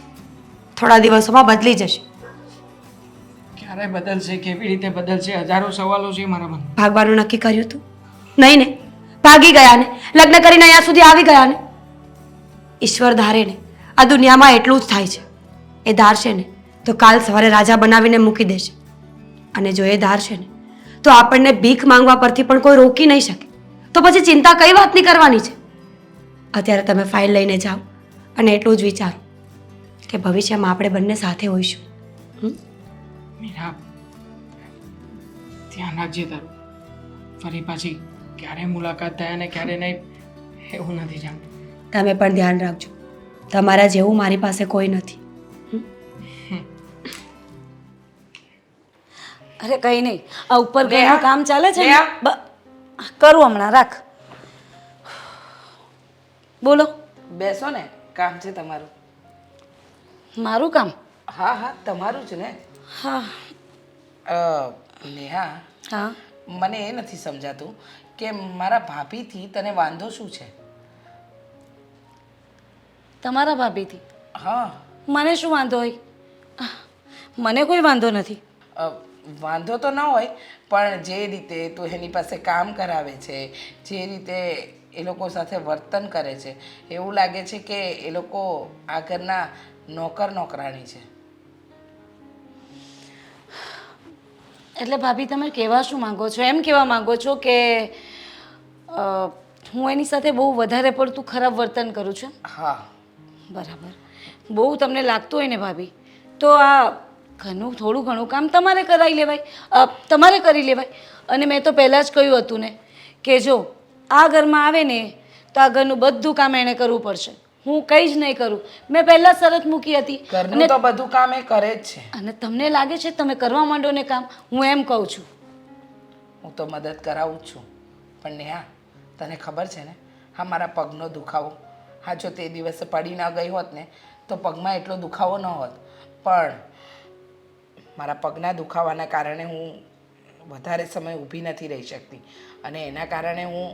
Speaker 6: થોડા દિવસોમાં બદલી જશે.
Speaker 5: ક્યારે બદલશે, કેવી રીતે બદલશે, હજારો સવાલો છે મારા મનમાં.
Speaker 6: ભાગવાનું નક્કી કર્યું હતું નહીં ને? ભાગી ગયા ને, લગ્ન કરીને અહીંયા સુધી આવી ગયા ને. ઈશ્વર ધારે ને આ દુનિયામાં એટલું જ થાય છે. એ ધારશે ને તો કાલ સવારે રાજા બનાવીને મૂકી દેશે. અને જો એ ધારશે ને તો આપણને ભીખ માંગવા પરથી પણ કોઈ રોકી નહીં શકે. તો પછી ચિંતા કઈ વાતની કરવાની છે? અત્યારે તમે ફાઇલ લઈને જાઓ અને એટલું જ વિચારો કે ભવિષ્યમાં આપણે બંને સાથે હોઈશું.
Speaker 5: મીરા, ધ્યાન રાખજે તારું. ફરી પાછી ક્યારે મુલાકાત થાય અને ક્યારે નહીં એવું નથી જાણતું.
Speaker 6: તમે પણ ધ્યાન રાખજો. તમારા જેવું મારી પાસે કોઈ નથી.
Speaker 7: અરે કંઈ નહીં, આ ઉપર ઘરનું
Speaker 2: દયા,
Speaker 7: કામ ચાલે છે ને
Speaker 2: દયા.
Speaker 7: કરું હમણાં, રાખ. બોલો.
Speaker 2: બેસો ને, કામ છે તમારું.
Speaker 7: મારું કામ?
Speaker 2: હા હા, તમારું જ ને.
Speaker 7: હા.
Speaker 2: નેહા,
Speaker 7: હા.
Speaker 2: મને એ નથી સમજાતું કે મારા ભાભીથી તને વાંધો શું છે?
Speaker 7: તમારા ભાભીથી
Speaker 2: હા.
Speaker 7: મને શું વાંધો હોય? મને કોઈ વાંધો નથી.
Speaker 2: વાંધો તો ન હોય, પણ જે રીતે તું એની પાસે કામ કરાવે છે, જે રીતે એ લોકો સાથે વર્તન કરે છે, એવું લાગે છે કે એ લોકો આ ઘરના નોકરાણી છે.
Speaker 7: એટલે ભાભી તમે કહેવા શું માંગો છો? એમ કહેવા માંગો છો કે હું એની સાથે બહુ વધારે પડતું ખરાબ વર્તન કરું છું?
Speaker 2: હા.
Speaker 7: બરાબર. બહુ તમને લાગતું હોય ને ભાભી, તો આ ઘરનું થોડું ઘણું કામ તમારે કરાવી લેવાય, તમારે કરી લેવાય. અને મેં તો પહેલાં જ કહ્યું હતું ને કે જો આ ઘરમાં આવે ને તો આ ઘરનું બધું કામ એણે કરવું પડશે, હું કંઈ જ નહીં કરું. મેં પહેલાં શરત મૂકી હતી.
Speaker 2: ઘરનું તો બધું કામ એ કરે જ છે.
Speaker 7: અને તમને લાગે છે તમે કરવા માંડો ને કામ? હું એમ કહું છું.
Speaker 2: હું તો મદદ કરાવું જ છું, પણ નેહા તને ખબર છે ને, હા મારા પગનો દુખાવો, હા જો તે દિવસે પડી ન ગઈ હોત ને તો પગમાં એટલો દુખાવો ન હોત, પણ મારા પગના દુખાવાના કારણે હું વધારે સમય ઊભી નથી રહી શકતી અને એના કારણે હું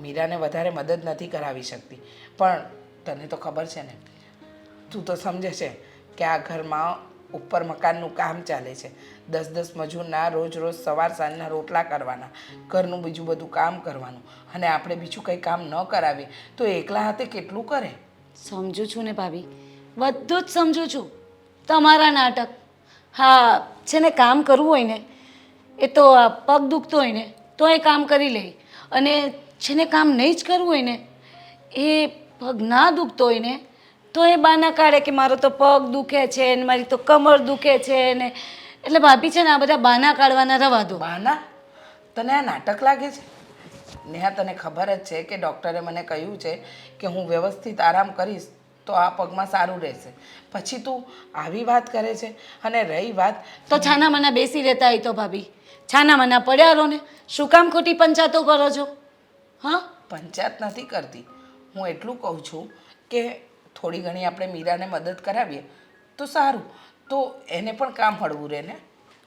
Speaker 2: મીરાને વધારે મદદ નથી કરાવી શકતી. પણ તને તો ખબર છે ને, તું તો સમજે છે કે આ ઘરમાં ઉપર મકાનનું કામ ચાલે છે, 10-10 મજૂરના રોજ સવાર સાંજના રોટલા કરવાના, ઘરનું બીજું બધું કામ કરવાનું, અને આપણે બીજું કંઈ કામ ન કરાવીએ તો એકલા હાથે કેટલું કરે?
Speaker 7: સમજુ છું ને ભાભી, બધું જ સમજુ છું. તમારા નાટક. હા છે ને, કામ કરવું હોય ને એ તો આ પગ દુખતો હોય ને તો એ કામ કરી લે, અને છે ને કામ નહીં જ કરવું હોય ને, એ પગ ના દુખતો હોય ને તો એ બહાના કાઢે કે મારો તો પગ દુખે છે ને મારી તો કમર દુખે છે ને. એટલે ભાભી છે ને આ બધા બહાના કાઢવાના રવા દો.
Speaker 2: બહાના? તને આ નાટક લાગે છે? નેહા તને ખબર જ છે કે ડૉક્ટરે મને કહ્યું છે કે હું વ્યવસ્થિત આરામ કરીશ તો આ પગમાં સારું રહેશે, પછી તું આવી વાત કરે છે. અને રહી વાત
Speaker 7: તો છાના માના બેસી રહેતા હોય તો ભાભી છાના માના પડ્યા રહો ને, શું કામ ખોટી પંચાતો કરો છો? હા,
Speaker 2: પંચાયત નથી કરતી, હું એટલું કહું છું કે થોડી ઘણી આપણે મીરાને મદદ કરાવીએ તો સારું, તો એને પણ કામ હળવું રહે ને.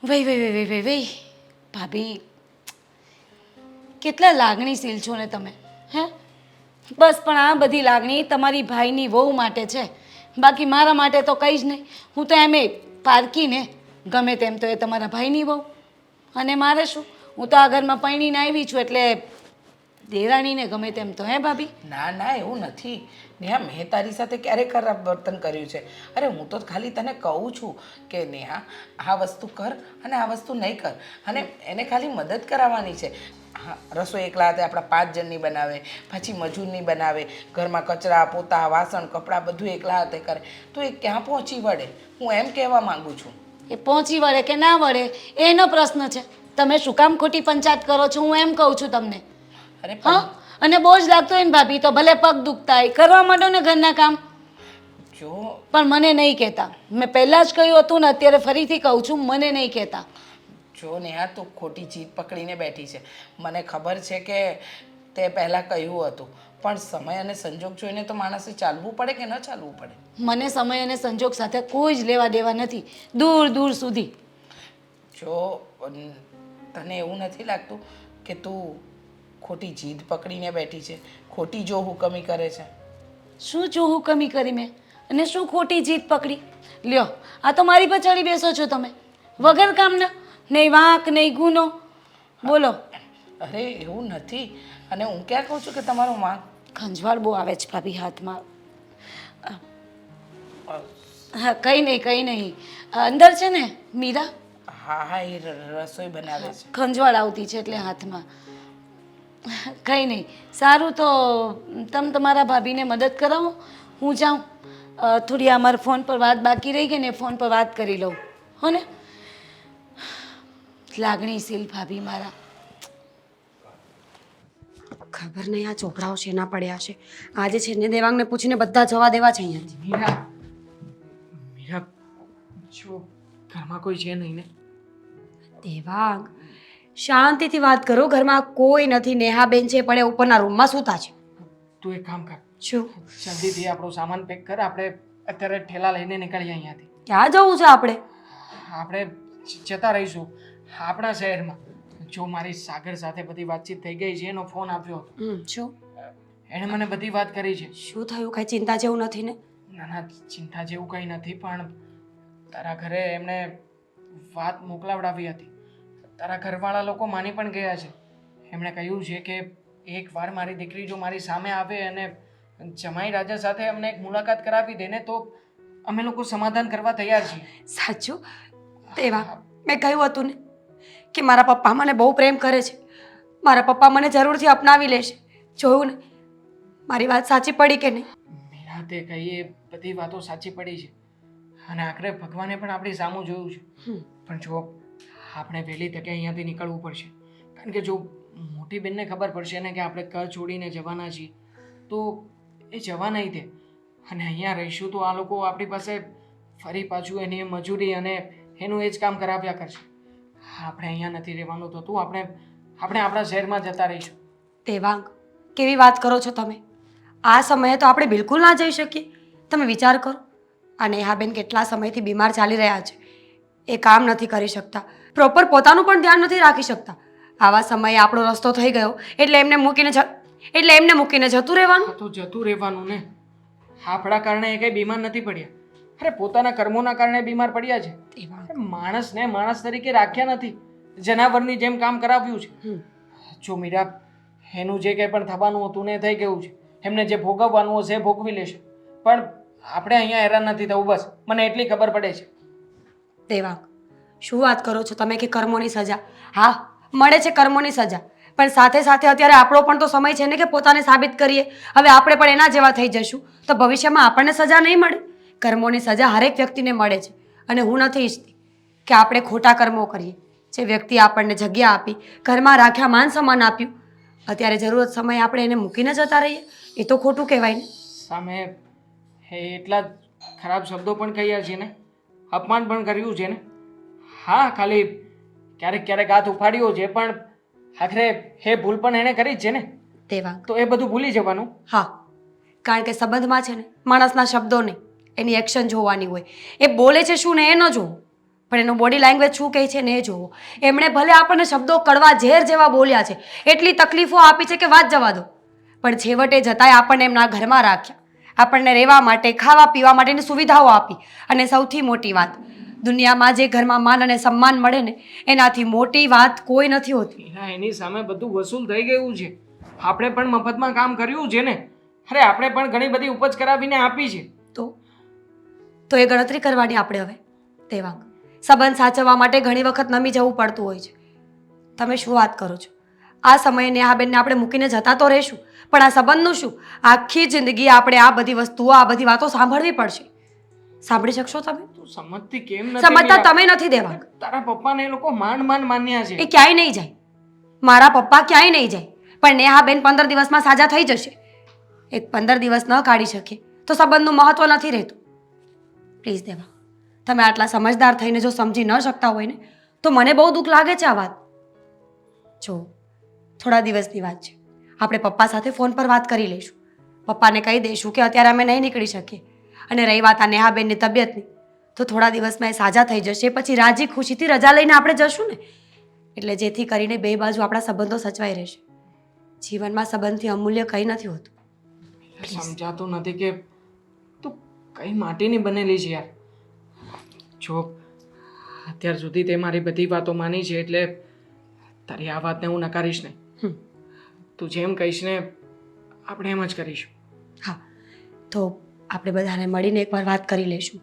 Speaker 7: વઈ ભાભી કેટલા લાગણીશીલ છો ને તમે, હે? બસ પણ આ બધી લાગણી તમારી ભાઈની વહુ માટે છે, બાકી મારા માટે તો કંઈ જ નહીં. હું તો એમ પારકીને ગમે તેમ તો એ તમારા ભાઈની વહુ, અને મારે શું, હું તો આ ઘરમાં પરણીને આવી છું એટલે દેરાણીને ગમે તેમ તો. હે ભાભી?
Speaker 2: ના ના, એવું નથી નેહા, મેં તારી સાથે ક્યારે ખરાબ વર્તન કર્યું છે? અરે હું તો ખાલી તને કહું છું કે નેહા આ વસ્તુ કર અને આ વસ્તુ નહીં કર, અને એને ખાલી મદદ કરાવવાની છે. હા, રસોઈ એકલા હાથે આપણા 5 જણની બનાવે, પછી મજૂરની બનાવે, ઘરમાં કચરા પોતા વાસણ કપડાં બધું એકલા હાથે કરે, તો એ ક્યાં પહોંચી વળે? હું એમ કહેવા માંગુ છું.
Speaker 7: એ પહોંચી વળે કે ના વળે એનો પ્રશ્ન છે. તમે શું કામ ખોટી પંચાયત કરો છો? હું એમ કહું છું તમને.
Speaker 2: અરે
Speaker 7: હા, અને બોજ લાગતો હોય ને ભાભી તો ભલે પગ દુખતા હોય, કરવા માંડો ને ઘરના કામ.
Speaker 2: જો
Speaker 7: પણ મને નહીં કહેતા. મેં પહેલાં જ કહ્યું હતું ને, અત્યારે ફરીથી કહું છું, મને નહીં કહેતા.
Speaker 2: જો નેહા તું ખોટી જીદ પકડીને બેઠી છે. મને ખબર છે કે તે પહેલાં કહ્યું હતું, પણ સમય અને સંજોગ જોઈને તો માણસે ચાલવું પડે કે ન ચાલવું પડે?
Speaker 7: મને સમય અને સંજોગ સાથે કોઈ જ લેવા દેવા નથી, દૂર દૂર સુધી.
Speaker 2: જો તને એવું નથી લાગતું કે તું ખોટી જીદ પકડીને બેઠી છે, ખોટી જો હુકમી કરે છે?
Speaker 7: શું જો હુકમી કરી મેં, અને શું ખોટી જીદ પકડી? લ્યો, આ તો મારી પર ચડી બેસો છો તમે વગર કામના. નહીં વાંક નહીં ગુનો, બોલો.
Speaker 2: અરે એવું નથી, અને હું ક્યાં કહું છું કે તમારો વાંક.
Speaker 7: ખંજવાળ બહુ આવે છે ભાભી હાથમાં. હા, કંઈ નહીં. અંદર છે ને મીરા?
Speaker 2: હા હા, એ રસોઈ બનાવે છે.
Speaker 7: ખંજવાળ આવતી છે એટલે હાથમાં. કંઈ નહીં, સારું તો તમે તમારા ભાભીને મદદ કરાવો, હું જાઉં. થોડી અમારા ફોન પર વાત બાકી રહી ગઈ ને, ફોન પર વાત કરી લઉં, હો ને? લાગણીશીલ ભાભી મારા.
Speaker 6: ખબર નહીં આ ચોપડાઓ શેના પડ્યા છે. આજે છે ને દેવાંગને પૂછીને બધા જવા દેવા છે અહીંયાથી.
Speaker 5: મીરા, જો ઘરમાં કોઈ છે નહીં ને?
Speaker 6: દેવાંગ, શાંતિથી વાત કરો. ઘરમાં કોઈ નથી. નેહાબેન છે પણ એ ઉપરના રૂમમાં સૂતા છે.
Speaker 5: તું એક કામ કર,
Speaker 6: શું?
Speaker 5: જલ્દીથી આપણો સામાન પેક કર, આપણે અત્યારે ઠેલા લઈને નીકળીએ અહીંયાથી.
Speaker 6: ક્યાં જવું છે આપણે?
Speaker 5: આપણે જતા રહીશું આપણા શહેરમાં. જો મારી સાગર સાથે બધી વાતચીત થઈ ગઈ છે, એનો ફોન આવ્યો હતો.
Speaker 6: શું?
Speaker 5: એણે મને બધી વાત કરી છે.
Speaker 6: શું થયું? કાંઈ ચિંતા જેવું નથી ને?
Speaker 5: ના ના, ચિંતા જેવું કંઈ નથી, પણ તારા ઘરે એમણે વાત મોકલાવડાવી હતી. તારા ઘરવાળા લોકો માની પણ ગયા છે. એમણે કહ્યું છે કે એકવાર મારી દીકરી જો મારી સામે આવે અને જમાઈ રાજા સાથે અમને એક મુલાકાત કરાવી દે ને તો અમે લોકો સમાધાન કરવા તૈયાર છીએ.
Speaker 6: સાચું? તેવા મેં કહ્યું હતું ને કે મારા પપ્પા મને બહુ પ્રેમ કરે છે, મારા પપ્પા મને જરૂરથી અપનાવી લેશે. જોયું ને મારી વાત સાચી પડી કે નહીં?
Speaker 5: મીરા, તે કહીએ બધી વાતો સાચી પડી છે અને આખરે ભગવાને પણ આપણી સામું જોયું છે. પણ જો આપણે વહેલી તકે અહીંયાથી નીકળવું પડશે, કારણ કે જો મોટી બેનને ખબર પડશે ને કે આપણે ઘર છોડીને જવાના છીએ તો એ જવા નહીં દે અને અહીંયા રહીશું તો આ લોકો આપણી પાસે ફરી પાછું એની મજૂરી અને એનું એ જ કામ કરાવ્યા કરશે. આપણે અહીંયા નથી રહેવાનું થતું, આપણે આપણા શહેરમાં જતા રહીશું.
Speaker 6: દેવાંગ, કેવી વાત કરો છો તમે? આ સમયે તો આપણે બિલકુલ ના જઈ શકીએ. તમે વિચાર કરો, આ નેહાબેન કેટલા સમયથી બીમાર ચાલી રહ્યા છે, એ કામ નથી કરી શકતા, પ્રોપર પોતાનું પણ ધ્યાન નથી રાખી શકતા. આવા સમયે આપણો રસ્તો થઈ ગયો એટલે એમને મૂકીને જતું રહેવાનું.
Speaker 5: તો જતું રહેવાનું ને. આપણા કારણે એ કંઈ બીમાર નથી પડ્યા, અરે પોતાના કર્મોના કારણે બીમાર પડ્યા છે. માણસને માણસ તરીકે રાખ્યા નથી, જનાવરની જેમ કામ કરાવ્યું છે. જો મીરા, એનું જે કંઈ પણ થવાનું હતું ને થઈ ગયું છે, એમને જે ભોગવવાનું હશે એ ભોગવી લેશે, પણ આપણે અહીંયા હેરાન નથી થવું, બસ મને એટલી ખબર પડે છે.
Speaker 6: દેવાંગ, શું વાત કરો છો તમે કે કર્મોની સજા? હા, મળે છે કર્મોની સજા, પણ સાથે સાથે અત્યારે આપણો પણ તો સમય છે ને કે પોતાને સાબિત કરીએ. હવે આપણે પણ એના જેવા થઈ જશું તો ભવિષ્યમાં આપણને સજા નહીં મળે. કર્મોની સજા હરેક વ્યક્તિને મળે છે અને હું નથી ઈચ્છતી કે આપણે ખોટા કર્મો કરીએ. જે વ્યક્તિ આપણને જગ્યા આપી, ઘરમાં રાખ્યા, માન સન્માન આપ્યું, અત્યારે જરૂરત સમયે આપણે એને મૂકીને જતા રહીએ, એ તો ખોટું કહેવાય ને.
Speaker 5: સામે એટલા ખરાબ શબ્દો પણ કહ્યા છે ને, અપમાન પણ કર્યું છે ને. હા, ખાલી ક્યારેક હાથ ઉપાડ્યો છે, પણ આખરે એ ભૂલ પણ એણે કરી જ છે ને.
Speaker 6: દેવાંગ,
Speaker 5: તો એ બધું ભૂલી જવાનું.
Speaker 6: હા, કારણ કે સંબંધમાં છે ને માણસના શબ્દો નહીં, એની એક્શન જોવાની હોય. એ બોલે છે શું ને એ ન જોવું, પણ એનું બોડી લેંગ્વેજ શું કહે છે ને એ જોવો. એમણે ભલે આપણને શબ્દો કડવા ઝેર જેવા બોલ્યા છે, એટલી તકલીફો આપી છે કે વાત જવા દો, પણ છેવટે જતાંય આપણને એમના ઘરમાં રાખ્યા, આપણને રહેવા માટે, ખાવા પીવા માટેની સુવિધાઓ આપી. અને સૌથી મોટી વાત, દુનિયામાં જે ઘરમાં માન અને સન્માન મળે ને એનાથી મોટી વાત કોઈ નથી હોતી.
Speaker 5: એની સામે બધું વસૂલ થઈ ગયું છે. આપણે પણ મફતમાં કામ કર્યું છે ને. અરે આપણે પણ ઘણી બધી ઉપજ કરાવીને આપી છે.
Speaker 6: તો એ ગણતરી કરવાની આપણે હવે. દેવાંગ, સંબંધ સાચવવા માટે ઘણી વખત નમી જવું પડતું હોય છે. તમે શું વાત કરો છો? આ સમયે નેહાબેનને આપણે મૂકીને જતા તો રહીશું, પણ આ સંબંધનું શું? આખી જિંદગી આપણે આ બધી વસ્તુઓ, આ બધી વાતો સાંભળવી પડશે. સાંભળી શકશો તમે?
Speaker 5: તું સમજતી કેમ નથી?
Speaker 6: સમજતા તમે નથી દેવાંગ.
Speaker 5: તારા પપ્પાને એ લોકો માંડ માન્યા છે.
Speaker 6: એ ક્યાંય નહીં જાય, મારા પપ્પા ક્યાંય નહીં જાય, પણ નેહાબેન 15 દિવસમાં સાજા થઈ જશે. એક 15 દિવસ ન કાઢી શકીએ તો સંબંધનું મહત્વ નથી રહેતું. પ્લીઝ દેવા, તમે આટલા સમજદાર થઈને જો સમજી ન શકતા હોય ને તો મને બહુ દુઃખ લાગે છે આ વાત. જો થોડા દિવસની વાત છે, આપણે પપ્પા સાથે ફોન પર વાત કરી લઈશું. પપ્પાને કહી દઈશું કે અત્યારે અમે નહીં નીકળી શકીએ, અને રહી વાત આ નેહાબેનની તબિયતની, તો થોડા દિવસમાં એ સાજા થઈ જશે, પછી રાજી ખુશીથી રજા લઈને આપણે જશું ને. એટલે જેથી કરીને બે બાજુ આપણા સંબંધો સચવાઈ રહેશે. જીવનમાં સંબંધથી અમૂલ્ય કંઈ નથી હોતું.
Speaker 5: સમજાતું નથી કે તું કઈ માટીની બનેલી છે યાર. જો અત્યાર સુધી તે મારી બધી વાતો માની છે, એટલે તારી આ વાતને હું નકારીશ નહીં. તું જેમ કહીશ ને આપણે એમ જ કરીશું.
Speaker 6: હા, તો આપણે બધાને મળીને એકવાર વાત કરી લઈશું.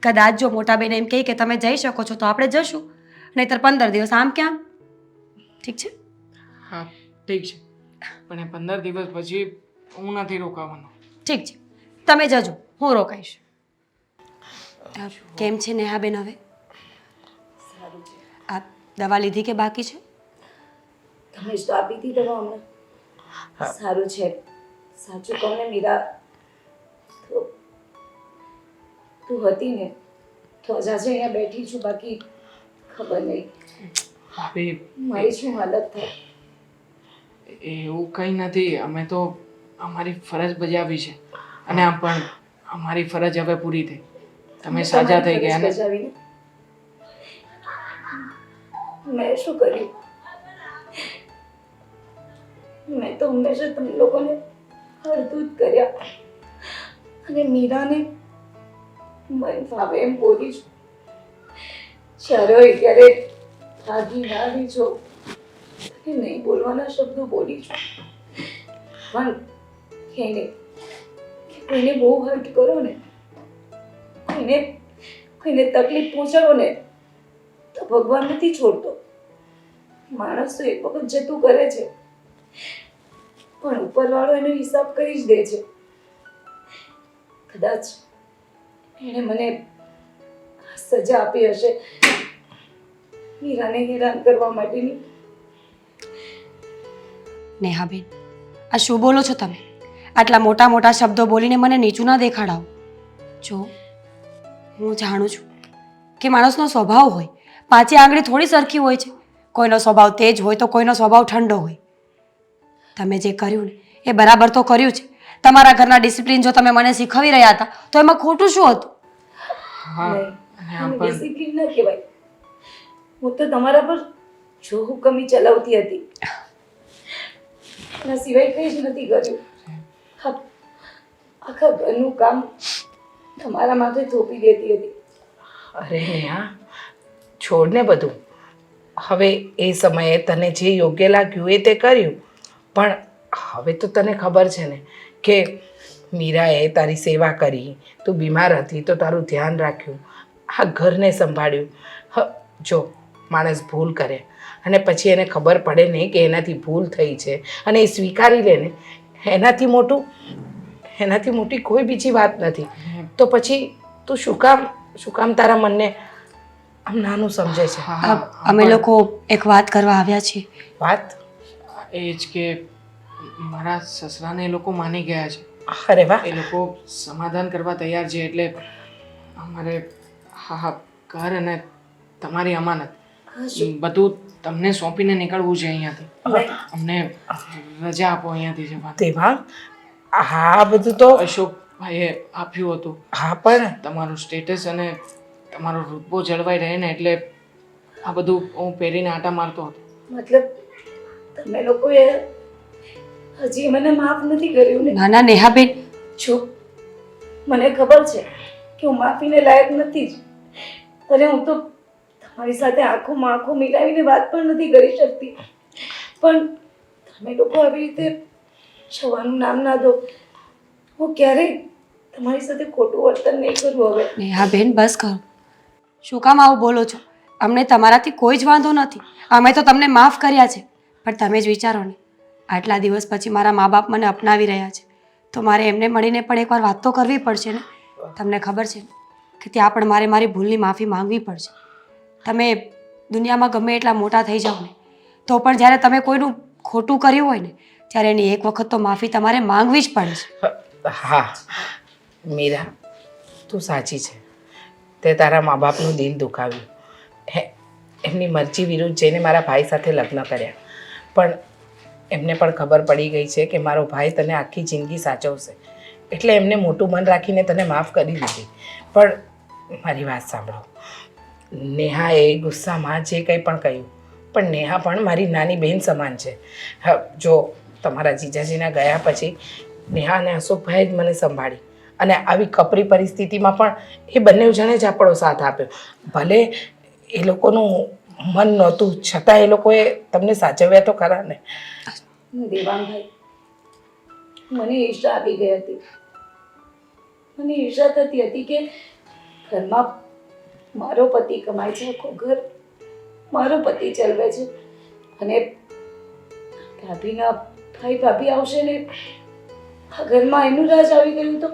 Speaker 6: કદાચ જો મોટા બેન એમ કહે કે તમે જઈ શકો છો તો આપણે જશું, નહીંતર 15 દિવસ આમ ક્યાં. ઠીક છે?
Speaker 5: હા ઠીક છે, પણ એ 15 દિવસ પછી હું નથી રોકાવાનો.
Speaker 6: ઠીક છે, તમે જજો, હું રોકાઈશ. કેમ છે નેહાબેન હવે?
Speaker 3: સારું છે.
Speaker 6: આ દવા લીધી કે બાકી છે?
Speaker 3: તમે જ તો આપી હતી દવા હમણાં. સારું છે. સાચું કહું ને મીરા, તો તું હતી ને તો જ આજે અહીંયા બેઠી છું, બાકી ખબર નહીં
Speaker 5: ભાભી,
Speaker 3: મારી શું હાલત થાય.
Speaker 5: એવું કંઈ નથી, અમે તો અમારી ફરજ બજાવી છે, અને આમ પણ અમારી ફરજ હવે પૂરી થઈ. તમે સાજા થઈ ગયા ને.
Speaker 3: બજાવીને મેં શું કર્યું? મેં તો હંમેશા તમે લોકોને હળદૂત કર્યા અને મીરાને મન ફાવે એમ બોલી છું. જ્યારે હોય ત્યારે
Speaker 7: ભાગીને આવી છો કે નહીં બોલવાના શબ્દો બોલી છું, પણ એને કોઈને બહુ હર્ટ કરો ને, કોઈને તકલીફ પહોંચાડો ને તો ભગવાન નથી છોડતો. માણસ તો એક વખત જતું કરે છે, પણ ઉપરવાળો એનો હિસાબ કરી જ દે છે. કદાચ એણે મને સજા આપી હશે મીરાને હેરાન કરવા માટેની.
Speaker 6: નેહાબેન, આ શું બોલો છો તમે? આટલા મોટા મોટા શબ્દો બોલીને મને નીચું ના દેખાડાવો. જો હું જાણું છું કે માણસનો સ્વભાવ હોય, પાંચે આંગળી થોડી સરખી હોય છે. કોઈનો સ્વભાવ તેજ હોય તો કોઈનો સ્વભાવ ઠંડો હોય. તમે જે કર્યું ને એ બરાબર તો કર્યું છે. તમારા ઘરના ડિસિપ્લિન જો તમે મને શીખવી રહ્યા હતા તો એમાં ખોટું શું હતું?
Speaker 5: આમ પણ
Speaker 7: ડિસિપ્લિન ના કહેવાય. હું તો તમારા પર જો હુકમી ચલાવતી હતી, એના સિવાય કંઈ જ નથી કર્યું. આખા ઘરનું કામ તમારા માથે થોપી દેતી હતી.
Speaker 2: અરે નેહા, છોડ ને બધું. હવે એ સમયે તને જે યોગ્ય લાગ્યું એ તે કર્યું, પણ હવે તો તને ખબર છે ને કે મીરાએ તારી સેવા કરી, તું બીમાર હતી તો તારું ધ્યાન રાખ્યું, આ ઘરને સંભાળ્યું. જો માણસ ભૂલ કરે અને પછી એને ખબર પડે ને કે એનાથી ભૂલ થઈ છે અને એ સ્વીકારી લે ને, એનાથી મોટી કોઈ બીજી વાત નથી. તો પછી તું શું કામ તારા મનને આમ નાનું સમજે છે?
Speaker 6: અમે લોકો એક વાત કરવા આવ્યા છીએ.
Speaker 2: વાત?
Speaker 5: એ જ કે મારા સસરાને એ લોકો માની ગયા છે.
Speaker 2: અરે વાહ!
Speaker 5: એ લોકો સમાધાન કરવા તૈયાર છે. એટલે અમારે હા ઘર અને તમારી અમાનત બધું તમને સોંપીને નીકળવું છે અહીંયાથી. અમને રજા આપો અહીંયાથી જવા.
Speaker 2: તેમાં હા બધું તો
Speaker 5: અશોકભાઈએ આપ્યું હતું.
Speaker 2: હા, પણ
Speaker 5: તમારું સ્ટેટસ અને તમારો રૂતબો જળવાઈ રહે ને એટલે આ બધું હું પહેરીને આટા મારતો હતો.
Speaker 7: મતલબ તમે લોકોએ હજી મને માફ નથી કર્યું ને?
Speaker 6: ના ના નેહાબેન,
Speaker 7: ચૂપ. મને ખબર છે કે હું માફીને લાયક નથી જ. અરે હું તો તમારી સાથે આંખોમાં આંખો મિલાવીને વાત પણ નથી કરી શકતી, પણ તમે લોકો આવી રીતે જવાનું નામ ના દો. હું ક્યારેય તમારી સાથે ખોટું વર્તન નહીં કરું હવે.
Speaker 6: નેહાબેન બસ કરો. શું કામ આવું બોલો છો? અમને તમારાથી કોઈ જ વાંધો નથી. અમે તો તમને માફ કર્યા છે, પણ તમે જ વિચારો ને, આટલા દિવસ પછી મારા મા બાપ મને અપનાવી રહ્યા છે તો મારે એમને મળીને પણ એકવાર વાત તો કરવી પડશે ને. તમને ખબર છે કે ત્યાં પણ મારે મારી ભૂલની માફી માંગવી પડશે. તમે દુનિયામાં ગમે એટલા મોટા થઈ જાઓ ને તો પણ જ્યારે તમે કોઈનું ખોટું કર્યું હોય ને ત્યારે એની એક વખત તો માફી તમારે માંગવી જ પડે છે.
Speaker 2: હા મીરા, તું સાચી છે. તે તારા મા બાપનું દિલ દુખાવ્યું. એમની મરજી વિરુદ્ધ જઈને મારા ભાઈ સાથે લગ્ન કર્યા, પણ એમને પણ ખબર પડી ગઈ છે કે મારો ભાઈ તને આખી જિંદગી સાચવશે, એટલે એમને મોટું મન રાખીને તને માફ કરી દીધી. પણ મારી વાત સાંભળો, નેહાએ ગુસ્સામાં જે કંઈ પણ કહ્યું, પણ નેહા પણ મારી નાની બહેન સમાન છે. જો તમારા જીજાજીના ગયા પછી નેહા અને અશોકભાઈએ જ મને સંભાળી, અને આવી કપરી પરિસ્થિતિમાં પણ એ બંને જણે જ આપણો સાથ આપ્યો. ભલે એ લોકોનું મન નહોતું છતાં એ લોકોએ તમને સાચવ્યા તો ખરા ને.
Speaker 7: દેવાંગભાઈ, મને ઈર્ષા આવી ગઈ હતી. મને ઈર્ષા થતી હતી કે ઘરમાં મારો પતિ કમાય છે, આખું ઘર મારો પતિ ચલાવે છે, અને ભાભીના ભાભી આવશે ને આ ઘરમાં એનું રાજ આવી ગયું તો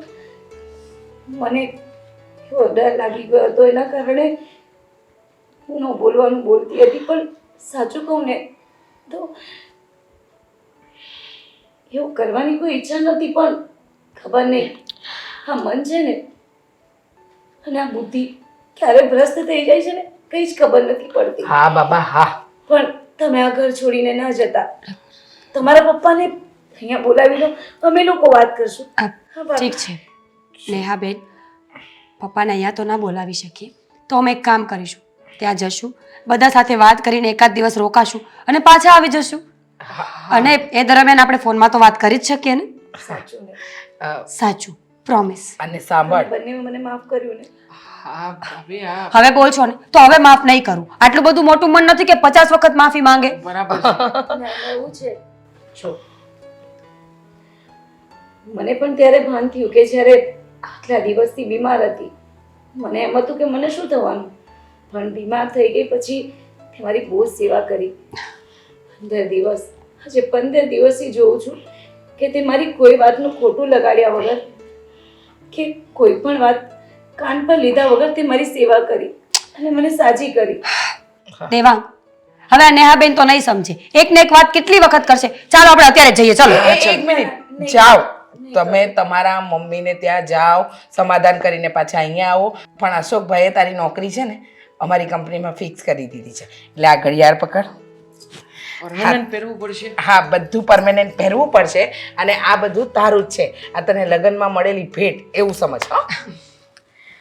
Speaker 7: મને એવો ડર લાગી ગયો હતો. એના કારણે હું ન બોલવાનું બોલતી હતી, પણ સાચું કહું ને તો એવું કરવાની કોઈ ઈચ્છા નહોતી, પણ ખબર નહીં આ મન છે ને અને આ બુદ્ધિ ક્યારે ભ્રષ્ટ થઈ જાય છે ને કંઈ જ ખબર નથી પડતી.
Speaker 2: હા બાબા હા.
Speaker 7: પણ તમે આ ઘર છોડીને ના જતા. તમારા પપ્પાને અહીંયા બોલાવી લો, અમે લોકો વાત કરશું.
Speaker 6: ઠીક છે નેહાબેન, પપ્પાને અહીંયા તો ના બોલાવી શકીએ તો અમે એક કામ કરીશું, ત્યાં જશું, બધા સાથે વાત કરીને એકાદ દિવસ રોકાશું અને પાછા આવી જશું. અને એ દરમિયાન આપણે ફોનમાં તો વાત કરી જ શકીએ ને?
Speaker 7: સાચું ને?
Speaker 6: સાચું. પ્રોમિસ.
Speaker 2: અને સાંભળ,
Speaker 3: બંને મને માફ કર્યું ને.
Speaker 5: હા ભાભી હા
Speaker 6: હવે બોલ છો ને તો હવે માફ નહીં કરું. આટલું બધું મોટું મન નથી કે 50 વખત માફી માંગે.
Speaker 5: બરાબર છે.
Speaker 3: અને આમાં એવું છે જો મને પણ ત્યારે ભાન થયું કે જ્યારે આટલા દિવસથી બીમાર હતી, મને એમ હતું કે મને શું થવાનું, પણ બીમાર થઈ ગઈ પછી તે મારી બહુ જ સેવા કરી. 15 દિવસ, આજે 15 દિવસથી જોઉં છું કે તે મારી કોઈ વાતનું ખોટું લગાડ્યા વગર કે કોઈ પણ વાત કાન પર લીધા વગર તે મારી સેવા કરી અને મને સાજી કરી.
Speaker 6: દેવાંગ, હવે આ નેહાબેન તો નહીં સમજે. એક ને એક વાત કેટલી વખત કરશે. ચાલો આપણે અત્યારે જ જઈએ. ચાલો.
Speaker 2: એક મિનિટ જાઓ, તમે તમારા મમ્મીને ત્યાં જાઓ, સમાધાન કરીને પાછા અહીંયા આવો. પણ અશોકભાઈએ તારી નોકરી છે ને અમારી કંપનીમાં ફિક્સ કરી દીધી છે, એટલે આ ઘડિયાળ પકડ.
Speaker 5: પરમેનન્ટ પહેરવું પડશે.
Speaker 2: હા, બધું પરમેનન્ટ પહેરવું પડશે અને આ બધું તારું જ છે. આ તને લગ્નમાં મળેલી ભેટ એવું સમજ હો.